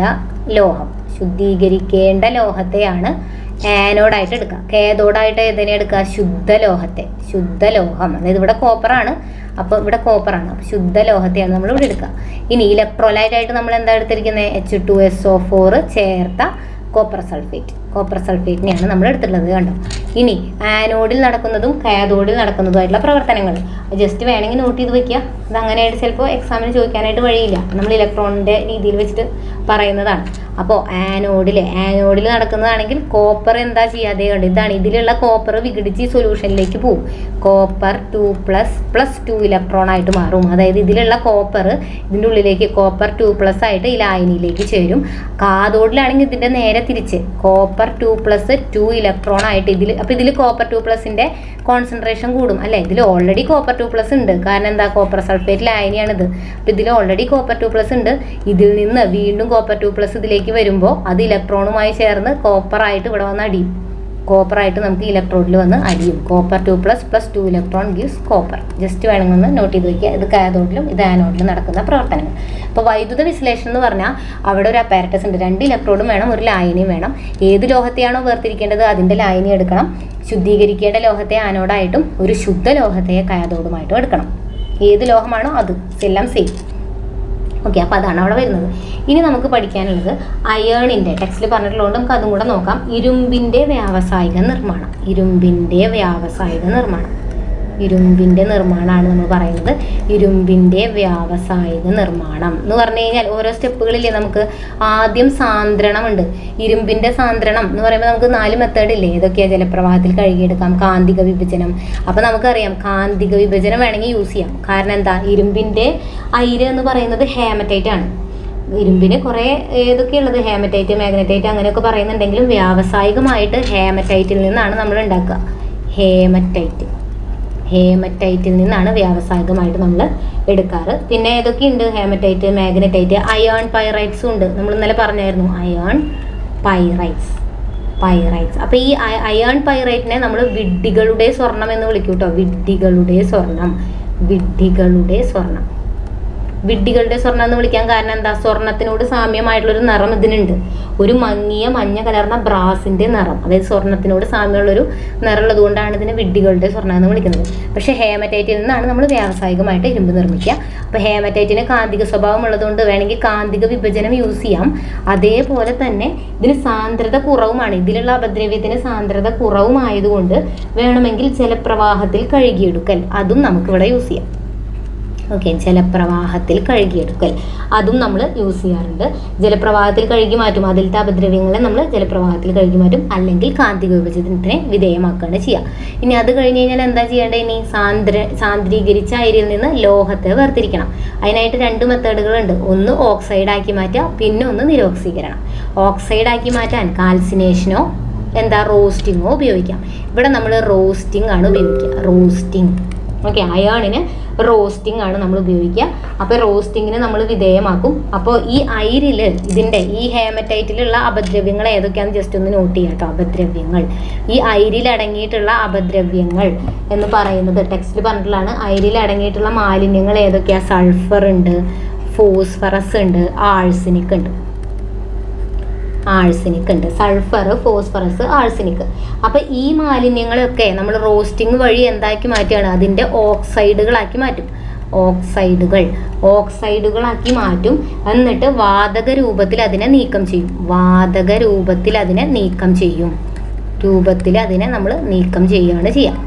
ലോഹത്തെയാണ് ആനോഡായിട്ട് എടുക്കുക. കേതോഡായിട്ട് ഏതിനെ എടുക്കുക, ശുദ്ധലോഹം. അതായത് ഇവിടെ കോപ്പറാണ്, അപ്പോൾ ഇവിടെ കോപ്പറാണ്, അപ്പോൾ ശുദ്ധലോഹത്തെയാണ് നമ്മൾ ഇവിടെ എടുക്കുക. ഇനി ഇലക്ട്രോലൈറ്റായിട്ട് നമ്മൾ എന്താ എടുത്തിരിക്കുന്നത്, H2SO4 ചേർത്ത കോപ്പർ സൾഫേറ്റിനെയാണ് നമ്മൾ എടുത്തിട്ടുള്ളത്. കണ്ടോ. ഇനി ആനോഡിൽ നടക്കുന്നതും കാഥോഡിൽ നടക്കുന്നതുമായിട്ടുള്ള പ്രവർത്തനങ്ങൾ ജസ്റ്റ് വേണമെങ്കിൽ നോട്ട് ചെയ്ത് വെക്കുക. അത് അങ്ങനെയായിട്ട് ചിലപ്പോൾ എക്സാമിന് ചോദിക്കാനായിട്ട് വഴിയില്ല, നമ്മൾ ഇലക്ട്രോണിൻ്റെ രീതിയിൽ വെച്ചിട്ട് പറയുന്നതാണ്. അപ്പോൾ ആനോഡിൽ നടക്കുന്നതാണെങ്കിൽ കോപ്പർ എന്താ ചെയ്യാതെ കണ്ടു, ഇതാണ് ഇതിലുള്ള കോപ്പർ വിഘടിച്ച് ഈ സൊല്യൂഷനിലേക്ക് പോകും. കോപ്പർ 2++2 ഇലക്ട്രോൺ ആയിട്ട് മാറും. അതായത് ഇതിലുള്ള കോപ്പർ ഇതിൻ്റെ ഉള്ളിലേക്ക് കോപ്പർ 2+ ആയിട്ട് ഈ ലായനിയിലേക്ക് ചേരും. കാഥോഡിലാണെങ്കിൽ ഇതിൻ്റെ നേരെ തിരിച്ച് കോപ്പർ 2+2 ഇലക്ട്രോൺ ആയിട്ട് അപ്പോൾ ഇതിൽ കോപ്പർ 2+ന്റെ കോൺസെൻട്രേഷൻ കൂടും അല്ലേ. ഇതിൽ ഓൾറെഡി കോപ്പർ 2+ ഉണ്ട്, കാരണം എന്താ, കോപ്പർ സൾഫേറ്റ് ലായനിയാണിത്. അപ്പോൾ ഇതിൽ ഓൾറെഡി കോപ്പർ 2+ ഉണ്ട്. ഇതിൽ നിന്ന് വീണ്ടും കോപ്പർ 2+ ഇതിലേക്ക് വരുമ്പോൾ അത് ഇലക്ട്രോണുമായി ചേർന്ന് കോപ്പറായിട്ട് ഇവിടെ വന്ന് അടിയും. കോപ്പറായിട്ട് നമുക്ക് ഇലക്ട്രോഡിൽ വന്ന് അടിയും. Copper 2++2 electron gives copper. Just വേണമെന്ന് നോട്ട് ചെയ്ത് വയ്ക്കുക. ഇത് കാഥോഡിലും ഇത് ആനോഡിലും നടക്കുന്ന പ്രവർത്തനങ്ങൾ. അപ്പോൾ വൈദ്യുത വിശ്ലേഷണം എന്ന് പറഞ്ഞാൽ അവിടെ ഒരു അപ്പാരറ്റസ് ഉണ്ട്, 2 ഇലക്ട്രോഡും വേണം, ഒരു ലായനിയും വേണം. ഏത് ലോഹത്തെയാണോ വേർതിരിക്കേണ്ടത് അതിൻ്റെ ലായനി എടുക്കണം. ശുദ്ധീകരിക്കേണ്ട ലോഹത്തെ ആനോഡായിട്ടും ഒരു ശുദ്ധ ലോഹത്തെ കാഥോഡുമായിട്ടും എടുക്കണം. ഏത് ലോഹമാണോ അത് എല്ലാം സെയിം. ഓക്കെ, അപ്പോൾ അതാണ് അവിടെ വരുന്നത്. ഇനി നമുക്ക് പഠിക്കാനുള്ളത് അയേണിൻ്റെ, ടെക്സ്റ്റിൽ പറഞ്ഞിട്ടുള്ളതുകൊണ്ട് നമുക്ക് അതും കൂടെ നോക്കാം. ഇരുമ്പിൻ്റെ വ്യാവസായിക നിർമ്മാണമാണ് നമ്മൾ പറയുന്നത്. ഇരുമ്പിൻ്റെ വ്യാവസായിക നിർമ്മാണം എന്ന് പറഞ്ഞു കഴിഞ്ഞാൽ ഓരോ സ്റ്റെപ്പുകളില്ലേ. നമുക്ക് ആദ്യം സാന്ദ്രണമുണ്ട്. ഇരുമ്പിൻ്റെ സാന്ദ്രണം എന്ന് പറയുമ്പോൾ നമുക്ക് 4 മെത്തേഡ് ഇല്ലേ. ഏതൊക്കെയാണ്, ജലപ്രവാഹത്തിൽ കഴുകിയെടുക്കാം, കാന്തിക വിഭജനം. അപ്പോൾ നമുക്കറിയാം കാന്തിക വിഭജനം വേണമെങ്കിൽ യൂസ് ചെയ്യാം. കാരണം എന്താ, ഇരുമ്പിൻ്റെ അയിര് എന്ന് പറയുന്നത് ഹേമറ്റൈറ്റ് ആണ്. ഇരുമ്പിന് കുറേ ഏതൊക്കെയുള്ളത്, ഹേമറ്റൈറ്റ്, മാഗ്നറ്റൈറ്റ് അങ്ങനെയൊക്കെ പറയുന്നുണ്ടെങ്കിലും വ്യാവസായികമായിട്ട് ഹേമറ്റൈറ്റിൽ നിന്നാണ് നമ്മൾ ഉണ്ടാക്കുക. ഹേമറ്റൈറ്റിൽ നിന്നാണ് വ്യാവസായികമായിട്ട് നമ്മൾ എടുക്കാറ്. പിന്നെ ഏതൊക്കെയുണ്ട്, ഹേമറ്റൈറ്റ്, മാഗ്നറ്റൈറ്റ്, അയേൺ പൈറൈറ്റ്സും ഉണ്ട്. നമ്മൾ ഇന്നലെ പറഞ്ഞായിരുന്നു അയേൺ പൈറൈറ്റ്സ്. അപ്പോൾ ഈ അയേൺ പൈറൈറ്റിനെ നമ്മൾ വിഡ്ഢികളുടെ സ്വർണം എന്ന് വിളിക്കും കേട്ടോ. വിഡ്ഢികളുടെ സ്വർണം എന്ന് വിളിക്കാൻ കാരണം എന്താ, സ്വർണത്തിനോട് സാമ്യമായിട്ടുള്ളൊരു നിറം ഇതിനുണ്ട്. ഒരു മങ്ങിയ മഞ്ഞ കലർന്ന ബ്രാസിൻ്റെ നിറം, അതായത് സ്വർണത്തിനോട് സാമ്യമുള്ളൊരു നിറം ഉള്ളത് കൊണ്ടാണ് ഇതിനെ വിഡ്ഢികളുടെ സ്വർണ്ണം എന്ന് വിളിക്കുന്നത്. പക്ഷേ ഹേമറ്റൈറ്റിൽ നിന്നാണ് നമ്മൾ വ്യാവസായികമായിട്ട് ഇരുമ്പ് നിർമ്മിക്കുക. അപ്പോൾ ഹേമറ്റൈറ്റിന് കാന്തിക സ്വഭാവം ഉള്ളതുകൊണ്ട് വേണമെങ്കിൽ കാന്തിക വിഭജനം യൂസ് ചെയ്യാം. അതേപോലെ തന്നെ ഇതിന് സാന്ദ്രത കുറവുമാണ്. ഇതിലുള്ള അപദ്രവ്യത്തിന് സാന്ദ്രത കുറവുമായതുകൊണ്ട് വേണമെങ്കിൽ ജലപ്രവാഹത്തിൽ കഴുകിയെടുക്കൽ, അതും നമുക്കിവിടെ യൂസ് ചെയ്യാം. ഓക്കെ, ജലപ്രവാഹത്തിൽ കഴുകിയെടുക്കൽ അതും നമ്മൾ യൂസ് ചെയ്യാറുണ്ട്. ജലപ്രവാഹത്തിൽ കഴുകി മാറ്റും, അതിലത്തെ അപദ്രവ്യങ്ങളെ നമ്മൾ ജലപ്രവാഹത്തിൽ കഴുകി മാറ്റും, അല്ലെങ്കിൽ കാന്തിക വിഭജനത്തിന് വിധേയമാക്കുകയാണ് ചെയ്യുക. ഇനി അത് കഴിഞ്ഞ് കഴിഞ്ഞാൽ എന്താ ചെയ്യേണ്ടത്, ഇനി സാന്ദ്രീകരിച്ച അയിരിൽ നിന്ന് ലോഹത്തെ വേർതിരിക്കണം. അതിനായിട്ട് 2 മെത്തേഡുകളുണ്ട്. ഒന്ന് ഓക്സൈഡാക്കി മാറ്റുക, പിന്നെ ഒന്ന് നിരോക്സീകരണം. ഓക്സൈഡാക്കി മാറ്റാൻ കാൽസിനേഷനോ റോസ്റ്റിങ്ങോ ഉപയോഗിക്കാം. ഇവിടെ നമ്മൾ റോസ്റ്റിംഗ് ആണ് ഉപയോഗിക്കുക. ഓക്കെ, അയേണിന് റോസ്റ്റിംഗ് ആണ് നമ്മൾ ഉപയോഗിക്കുക. അപ്പോൾ റോസ്റ്റിങ്ങിന് നമ്മൾ വിധേയമാക്കും. അപ്പോൾ ഈ അയിരിൽ ഇതിൻ്റെ ഈ ഹേമറ്റൈറ്റിലുള്ള അപദ്രവ്യങ്ങൾ ഏതൊക്കെയാണെന്ന് ജസ്റ്റ് ഒന്ന് നോട്ട് ചെയ്യാം കേട്ടോ. അപദ്രവ്യങ്ങൾ, ഈ അയിരിൽ അടങ്ങിയിട്ടുള്ള അപദ്രവ്യങ്ങൾ എന്ന് പറയുന്നത് ടെക്സ്റ്റിൽ പറഞ്ഞിട്ടുള്ളതാണ്. അയിരിൽ അടങ്ങിയിട്ടുള്ള മാലിന്യങ്ങൾ ഏതൊക്കെയാണ്? സൾഫർ ഉണ്ട്, ഫോസ്ഫറസ് ഉണ്ട്, ആഴ്സനിക് ഉണ്ട്. Sulphur, phosphorus, arsenic. അപ്പം ഈ മാലിന്യങ്ങളൊക്കെ നമ്മൾ റോസ്റ്റിംഗ് വഴി എന്താക്കി മാറ്റുകയാണ്? അതിൻ്റെ ഓക്സൈഡുകളാക്കി മാറ്റും. ഓക്സൈഡുകളാക്കി മാറ്റും. എന്നിട്ട് വാതക രൂപത്തിൽ അതിനെ നീക്കം നമ്മൾ നീക്കം ചെയ്യുകയാണ് ചെയ്യുക.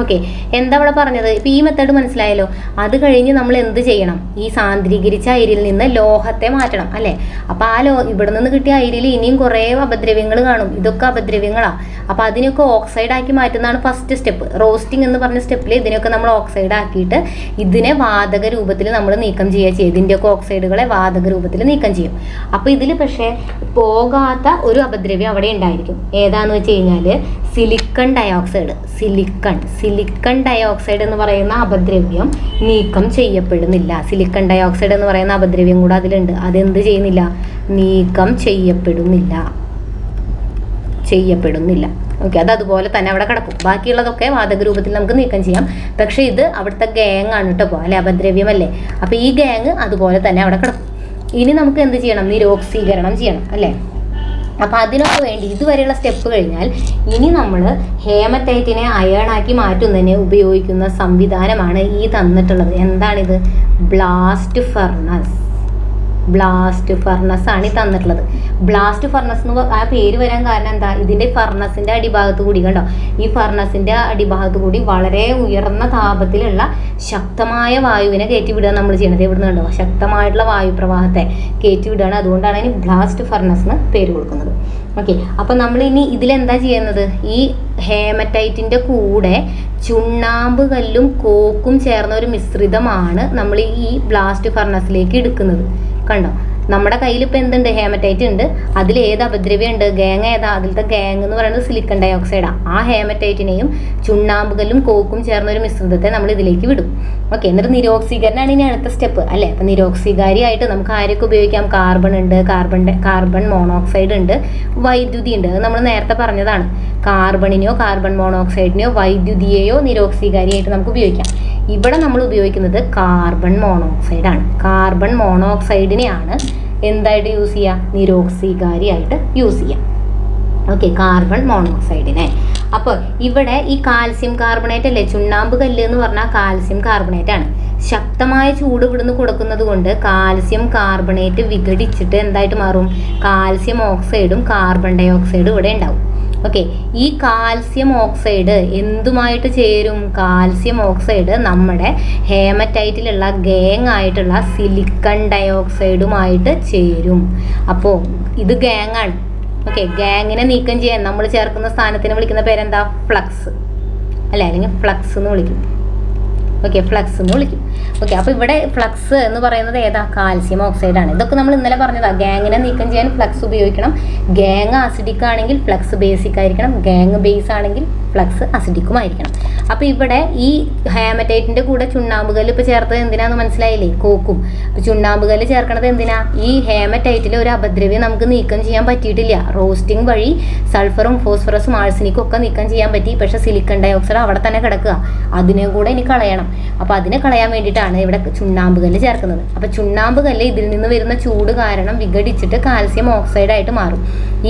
ഓക്കെ, എന്താ അവിടെ പറഞ്ഞത്? ഇപ്പം ഈ മെത്തേഡ് മനസ്സിലായല്ലോ. അത് കഴിഞ്ഞ് നമ്മൾ എന്ത് ചെയ്യണം? ഈ സാന്ദ്രീകരിച്ച അയിരിൽ നിന്ന് ലോഹത്തെ മാറ്റണം അല്ലേ? അപ്പോൾ ഇവിടെ നിന്ന് കിട്ടിയ അയിരിൽ ഇനിയും കുറേ അപദ്രവ്യങ്ങൾ കാണും. ഇതൊക്കെ അപദ്രവ്യങ്ങളാണ്. അപ്പോൾ അതിനൊക്കെ ഓക്സൈഡ് ആക്കി മാറ്റുന്നതാണ് ഫസ്റ്റ് സ്റ്റെപ്പ്. റോസ്റ്റിംഗ് എന്ന് പറഞ്ഞ സ്റ്റെപ്പിൽ ഇതിനൊക്കെ നമ്മൾ ഓക്സൈഡ് ആക്കിയിട്ട് ഇതിനെ വാതക രൂപത്തിൽ നമ്മൾ നീക്കം ചെയ്യുക. ഇതിൻ്റെയൊക്കെ ഓക്സൈഡുകളെ വാതക രൂപത്തിൽ നീക്കം ചെയ്യും. അപ്പോൾ ഇതിൽ പക്ഷേ പോകാത്ത ഒരു അപദ്രവ്യം അവിടെ ഉണ്ടായിരിക്കും. ഏതാന്ന് വെച്ച് കഴിഞ്ഞാൽ സിലിക്കൺ ഡയോക്സൈഡ് എന്ന് പറയുന്ന അപദ്രവ്യം നീക്കം ചെയ്യപ്പെടുന്നില്ല. സിലിക്കൺ ഡയോക്സൈഡ് എന്ന് പറയുന്ന അപദ്രവ്യം കൂടെ അതിലുണ്ട്. അതെന്ത് ചെയ്യുന്നില്ല? നീക്കം ചെയ്യപ്പെടുന്നില്ല. ഓക്കെ, അത് അതുപോലെ തന്നെ അവിടെ കിടക്കും. ബാക്കിയുള്ളതൊക്കെ വാതക രൂപത്തിൽ നമുക്ക് നീക്കം ചെയ്യാം. പക്ഷേ ഇത് അവിടുത്തെ ഗ്യാങ് ആണ് കേട്ടോ, അല്ലെ? അപദ്രവ്യമല്ലേ. അപ്പോൾ ഈ ഗ്യാങ് അതുപോലെ തന്നെ അവിടെ കിടക്കും. ഇനി നമുക്ക് എന്ത് ചെയ്യണം? നിരോക്സീകരണം ചെയ്യണം അല്ലേ? അപ്പോൾ അതിനൊക്കെ വേണ്ടി ഇതുവരെയുള്ള സ്റ്റെപ്പ് കഴിഞ്ഞാൽ ഇനി നമ്മൾ ഹേമറ്റൈറ്റിനെ അയണാക്കി മാറ്റുന്നതിന് ഉപയോഗിക്കുന്ന സംവിധാനമാണ് ഈ തന്നിട്ടുള്ളത്. എന്താണിത്? ബ്ലാസ്റ്റ് ഫർണസ് ആണ് ഈ തന്നിട്ടുള്ളത്. ബ്ലാസ്റ്റ് ഫർണസ് എന്ന് ആ പേര് വരാൻ കാരണം എന്താ? ഇതിൻ്റെ ഫർണസിൻ്റെ അടിഭാഗത്ത് കൂടി കണ്ടോ, ഈ ഫർണസിൻ്റെ അടിഭാഗത്ത് കൂടി വളരെ ഉയർന്ന താപത്തിലുള്ള ശക്തമായ വായുവിനെ കയറ്റിവിടുക നമ്മൾ ചെയ്യണത്. എവിടുന്ന് കണ്ടോ? ശക്തമായിട്ടുള്ള വായുപ്രവാഹത്തെ കയറ്റിവിടുകയാണ്. അതുകൊണ്ടാണ് അതിന് ബ്ലാസ്റ്റ് ഫർണസ് എന്ന് പേര് കൊടുക്കുന്നത്. ഓക്കെ, അപ്പം നമ്മൾ ഇനി ഇതിലെന്താ ചെയ്യുന്നത്? ഈ ഹേമറ്റൈറ്റിൻ്റെ കൂടെ ചുണ്ണാമ്പ് കല്ലും കോക്കും ചേർന്ന ഒരു മിശ്രിതമാണ് നമ്മൾ ഈ ബ്ലാസ്റ്റ് ഫർണസിലേക്ക് എടുക്കുന്നത്. കണ്ടോ, നമ്മുടെ കയ്യിൽ ഇപ്പോൾ എന്തുണ്ട്? ഹേമറ്റൈറ്റ് ഉണ്ട്. അതിൽ ഏത് അപദ്രവ്യം ഉണ്ട്? ഗ്യാങ് ഏതാ? അതിലത്തെ ഗ്യാങ് എന്ന് പറയുന്നത് സിലിക്കൺ ഡയോക്സൈഡാണ്. ആ ഹേമറ്റൈറ്റിനെയും ചുണ്ണാമ്പുകല്ലും കോക്കും ചേർന്ന ഒരു മിശ്രിതത്തെ നമ്മൾ ഇതിലേക്ക് വിടും. ഓക്കെ, എന്നിട്ട് നിരോക്സീകരണമാണ് ഇനി അടുത്ത സ്റ്റെപ്പ് അല്ലേ? അപ്പം നിരോക്സീകാരിയായിട്ട് നമുക്ക് ആരൊക്കെ ഉപയോഗിക്കാം? കാർബൺ ഉണ്ട്, കാർബൺ മോണോക്സൈഡ് ഉണ്ട്, വൈദ്യുതി ഉണ്ട്. അത് നമ്മൾ നേരത്തെ പറഞ്ഞതാണ്. കാർബണിനെയോ കാർബൺ മോണോക്സൈഡിനെയോ വൈദ്യുതിയെയോ നിരോക്സീകാരിയായിട്ട് നമുക്ക് ഉപയോഗിക്കാം. ഇവിടെ നമ്മൾ ഉപയോഗിക്കുന്നത് കാർബൺ മോണോക്സൈഡാണ്. കാർബൺ മോണോക്സൈഡിനെയാണ് എന്തായിട്ട് യൂസ് ചെയ്യുക? നിരോക്സീകാരിയായിട്ട് യൂസ് ചെയ്യാം. ഓക്കെ, കാർബൺ മോണോക്സൈഡിനെ. അപ്പോൾ ഇവിടെ ഈ കാൽസ്യം കാർബണേറ്റ് അല്ലേ, ചുണ്ണാമ്പ് കല്ല് എന്ന് പറഞ്ഞാൽ കാൽസ്യം കാർബണേറ്റ് ആണ്. ശക്തമായ ചൂട് ഇവിടുന്ന് കൊടുക്കുന്നത് കൊണ്ട് കാൽസ്യം കാർബണേറ്റ് വിഘടിച്ചിട്ട് എന്തായിട്ട് മാറും? കാൽസ്യം ഓക്സൈഡും കാർബൺ ഡൈ ഓക്സൈഡും ഇവിടെ ഉണ്ടാവും. ഓക്കെ, ഈ കാൽസ്യം ഓക്സൈഡ് എന്തുമായിട്ട് ചേരും? കാൽസ്യം ഓക്സൈഡ് നമ്മുടെ ഹേമറ്റൈറ്റിലുള്ള ഗ്യാങ് ആയിട്ടുള്ള സിലിക്കൺ ഡയോക്സൈഡുമായിട്ട് ചേരും. അപ്പോൾ ഇത് ഗ്യാങ്ങാണ്. ഓക്കെ, ഗ്യാങ്ങിനെ നീക്കം ചെയ്യാൻ നമ്മൾ ചേർക്കുന്ന സ്ഥാനത്തിന് വിളിക്കുന്ന പേരെന്താ? ഫ്ലക്സ് അല്ലേ, അല്ലെങ്കിൽ ഫ്ലക്സ് എന്ന് വിളിക്കും. ഓക്കെ, ഫ്ലക്സ് എന്ന് വിളിക്കും. ഓക്കെ, അപ്പോൾ ഇവിടെ ഫ്ലക്സ് എന്ന് പറയുന്നത് ഏതാ? കാൽസ്യം ഓക്സൈഡാണ്. ഇതൊക്കെ നമ്മൾ ഇന്നലെ പറഞ്ഞതാണ്. ഗ്യാങ്ങിനെ നീക്കം ചെയ്യാൻ ഫ്ലക്സ് ഉപയോഗിക്കണം. ഗ്യാങ് അസിഡിക് ആണെങ്കിൽ ഫ്ലക്സ് ബേസിക് ആയിരിക്കണം. ഗ്യാങ് ബേസ് ആണെങ്കിൽ ഫ്ലക്സ് അസിഡിക്കുമായിരിക്കണം. അപ്പോൾ ഇവിടെ ഈ ഹേമറ്റൈറ്റിൻ്റെ കൂടെ ചുണ്ണാമ്പുകല്ല് ഇപ്പോൾ ചേർത്തത് എന്തിനാന്ന് മനസ്സിലായില്ലേ? കോക്കും. അപ്പോൾ ചുണ്ണാമ്പുകല്ല് ചേർക്കണത് എന്തിനാ? ഈ ഹേമറ്റൈറ്റിൽ ഒരു അപദ്രവ്യം നമുക്ക് നീക്കം ചെയ്യാൻ പറ്റിയിട്ടില്ല. റോസ്റ്റിംഗ് വഴി സൾഫറും ഫോസ്ഫറസും ആഴ്സനിക്കും ഒക്കെ നീക്കം ചെയ്യാൻ പറ്റി. പക്ഷേ സിലിക്കൺ ഡയോക്സൈഡ് അവിടെ തന്നെ കിടക്കുക. അതിനെ കൂടെ ഇനി കളയണം. അപ്പോൾ അതിനെ കളയാൻ വേണ്ടിയിട്ടാണ് ഇവിടെ ചുണ്ണാമ്പുകല്ല് ചേർക്കുന്നത്. അപ്പോൾ ചുണ്ണാമ്പുകല്ല് ഇതിൽ നിന്ന് വരുന്ന ചൂട് കാരണം വിഘടിച്ചിട്ട് കാൽസ്യം ഓക്സൈഡായിട്ട് മാറും.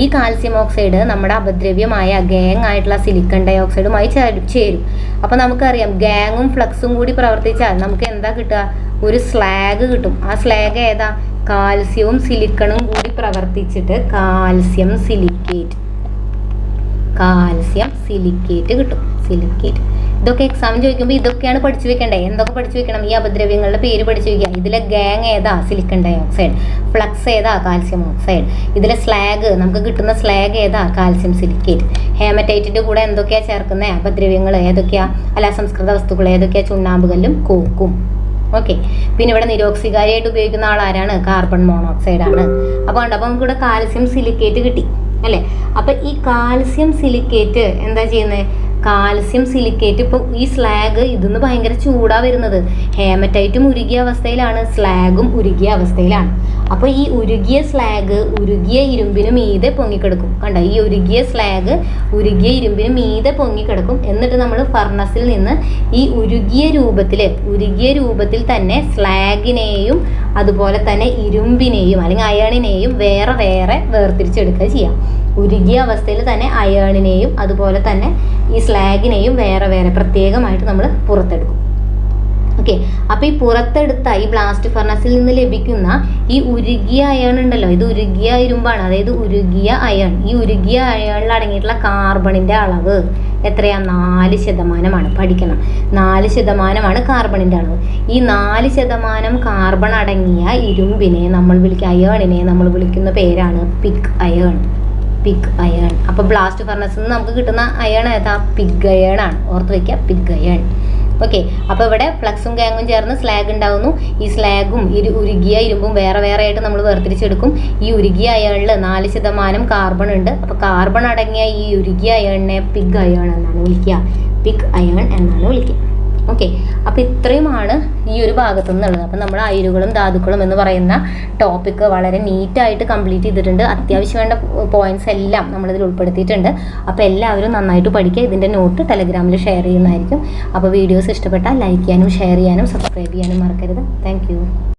ഈ കാൽസ്യം ഓക്സൈഡ് നമ്മുടെ അപദ്രവ്യമായ ഗ്യാങ് ആയിട്ടുള്ള സിലിക്കൺ ഡയോക്സൈഡുമായി ചേരും. അപ്പോൾ നമുക്കറിയാം ഗ്യാങ്ങും ഫ്ലക്സും കൂടി പ്രവർത്തിച്ചാൽ നമുക്ക് എന്താ കിട്ടുക? ഒരു സ്ലാഗ് കിട്ടും. ആ സ്ലാഗ് ഏതാ? കാൽസ്യവും സിലിക്കണും കൂടി പ്രവർത്തിച്ചിട്ട് കാൽസ്യം സിലിക്കേറ്റ് കിട്ടും. സിലിക്കേറ്റ്. ഇതൊക്കെ എക്സാമിന് ചോദിക്കുമ്പോൾ ഇതൊക്കെയാണ് പഠിച്ചു വെക്കേണ്ടത്. എന്തൊക്കെ പഠിച്ചു വെക്കണം? ഈ അപദ്രവ്യങ്ങളുടെ പേര് പഠിച്ചു വെക്കുക. ഇതിലെ ഗ്യാങ് ഏതാ? Silicon dioxide. ഫ്ലക്സ് ഏതാ? Calcium oxide. ഇതിലെ സ്ലാഗ്, നമുക്ക് കിട്ടുന്ന സ്ലാഗ് ഏതാ? Calcium silicate. ഹേമറ്റൈറ്റിൻ്റെ കൂടെ എന്തൊക്കെയാണ് ചേർക്കുന്നത്? അപദ്രവ്യങ്ങൾ ഏതൊക്കെയാ? അല്ല, അസംസ്കൃത വസ്തുക്കൾ ഏതൊക്കെയാ? ചുണ്ണാമ്പുകല്ലും കോക്കും. ഓക്കെ, പിന്നെ ഇവിടെ നിരോക്സികാരിയായിട്ട് ഉപയോഗിക്കുന്ന ആളാരാണ്? കാർബൺ മോണോക്സൈഡ് ആണ്. അപ്പോൾ നമുക്ക് ഇവിടെ കാൽസ്യം സിലിക്കേറ്റ് കിട്ടി അല്ലേ? അപ്പം ഈ കാൽസ്യം സിലിക്കേറ്റ് എന്താ ചെയ്യുന്നത്? Calcium silicate. ഇപ്പോൾ ഈ സ്ലാഗ് ഇതിന്ന് ഭയങ്കര ചൂടാ വരുന്നത്. ഹേമറ്റൈറ്റും ഉരുകിയ അവസ്ഥയിലാണ്, സ്ലാഗും ഉരുകിയ അവസ്ഥയിലാണ്. അപ്പോൾ ഈ ഉരുകിയ സ്ലാഗ് ഉരുകിയ ഇരുമ്പിന് മീതെ പൊങ്ങിക്കിടക്കും. കണ്ട, ഈ ഉരുകിയ സ്ലാഗ് ഉരുകിയ ഇരുമ്പിന് മീതെ പൊങ്ങിക്കിടക്കും. എന്നിട്ട് നമ്മൾ ഫർണസിൽ നിന്ന് ഈ ഉരുകിയ രൂപത്തിൽ തന്നെ സ്ലാഗിനെയും അതുപോലെ തന്നെ ഇരുമ്പിനെയും അല്ലെങ്കിൽ അയണിനെയും വേറെ വേറെ വേർതിരിച്ചെടുക്കുക ചെയ്യാം. ഉരുകിയ അവസ്ഥയിൽ തന്നെ അയണിനെയും അതുപോലെ തന്നെ ഈ സ്ലാഗിനെയും വേറെ വേറെ പ്രത്യേകമായിട്ട് നമ്മൾ പുറത്തെടുക്കും. ഓക്കെ, അപ്പോൾ ഈ പുറത്തെടുത്ത ഈ ബ്ലാസ്റ്റ് ഫർണസിൽ നിന്ന് ലഭിക്കുന്ന ഈ ഉരുകിയ അയൺ ഉണ്ടല്ലോ, ഇത് ഉരുകിയ ഇരുമ്പാണ്, അതായത് ഉരുകിയ അയൺ. ഈ ഉരുകിയ അയണിൽ അടങ്ങിയിട്ടുള്ള കാർബണിൻ്റെ അളവ് എത്രയാ? 4%. പഠിക്കണം, 4% കാർബണിൻ്റെ അളവ്. ഈ 4% കാർബൺ അടങ്ങിയ ഇരുമ്പിനെ നമ്മൾ വിളിക്കുക, അയണിനെ നമ്മൾ വിളിക്കുന്ന പേരാണ് പിഗ് അയൺ. അപ്പോൾ ബ്ലാസ്റ്റ് ഫർണസിൽ നിന്ന് നമുക്ക് കിട്ടുന്ന അയൺ ഏതാ? പിഗ് അയൺ ആണ്. ഓർത്ത് വയ്ക്കുക, പിഗ് അയൺ. ഓക്കെ, അപ്പോൾ ഇവിടെ ഫ്ലക്സും ഗാങ്ങും ചേർന്ന് സ്ലാഗ് ഉണ്ടാവുന്നു. ഈ സ്ലാഗും ഉരുകിയ ഇരുമ്പും വേറെ വേറെ ആയിട്ട് നമ്മൾ വേർതിരിച്ചെടുക്കും. ഈ ഉരുകിയ അയണിൽ 4% കാർബൺ ഉണ്ട്. അപ്പോൾ കാർബൺ അടങ്ങിയ ഈ ഉരുകിയ അയണിനെ പിഗ് അയൺ എന്നാണ് വിളിക്കുക. ഓക്കെ, അപ്പോൾ ഇത്രയുമാണ് ഈ ഒരു ഭാഗത്തു നിന്നുള്ളത്. അപ്പം നമ്മൾ അയിരുകളും ധാതുക്കളും എന്ന് പറയുന്ന ടോപ്പിക്ക് വളരെ നീറ്റായിട്ട് കംപ്ലീറ്റ് ചെയ്തിട്ടുണ്ട്. അത്യാവശ്യം വേണ്ട പോയിന്റ്സ് എല്ലാം നമ്മളിതിൽ ഉൾപ്പെടുത്തിയിട്ടുണ്ട്. അപ്പോൾ എല്ലാവരും നന്നായിട്ട് പഠിക്കുക. ഇതിൻ്റെ നോട്ട് ടെലഗ്രാമിൽ ഷെയർ ചെയ്യുന്നതായിരിക്കും. അപ്പോൾ വീഡിയോസ് ഇഷ്ടപ്പെട്ടാൽ ലൈക്ക് ചെയ്യാനും ഷെയർ ചെയ്യാനും സബ്സ്ക്രൈബ് ചെയ്യാനും മറക്കരുത്. താങ്ക്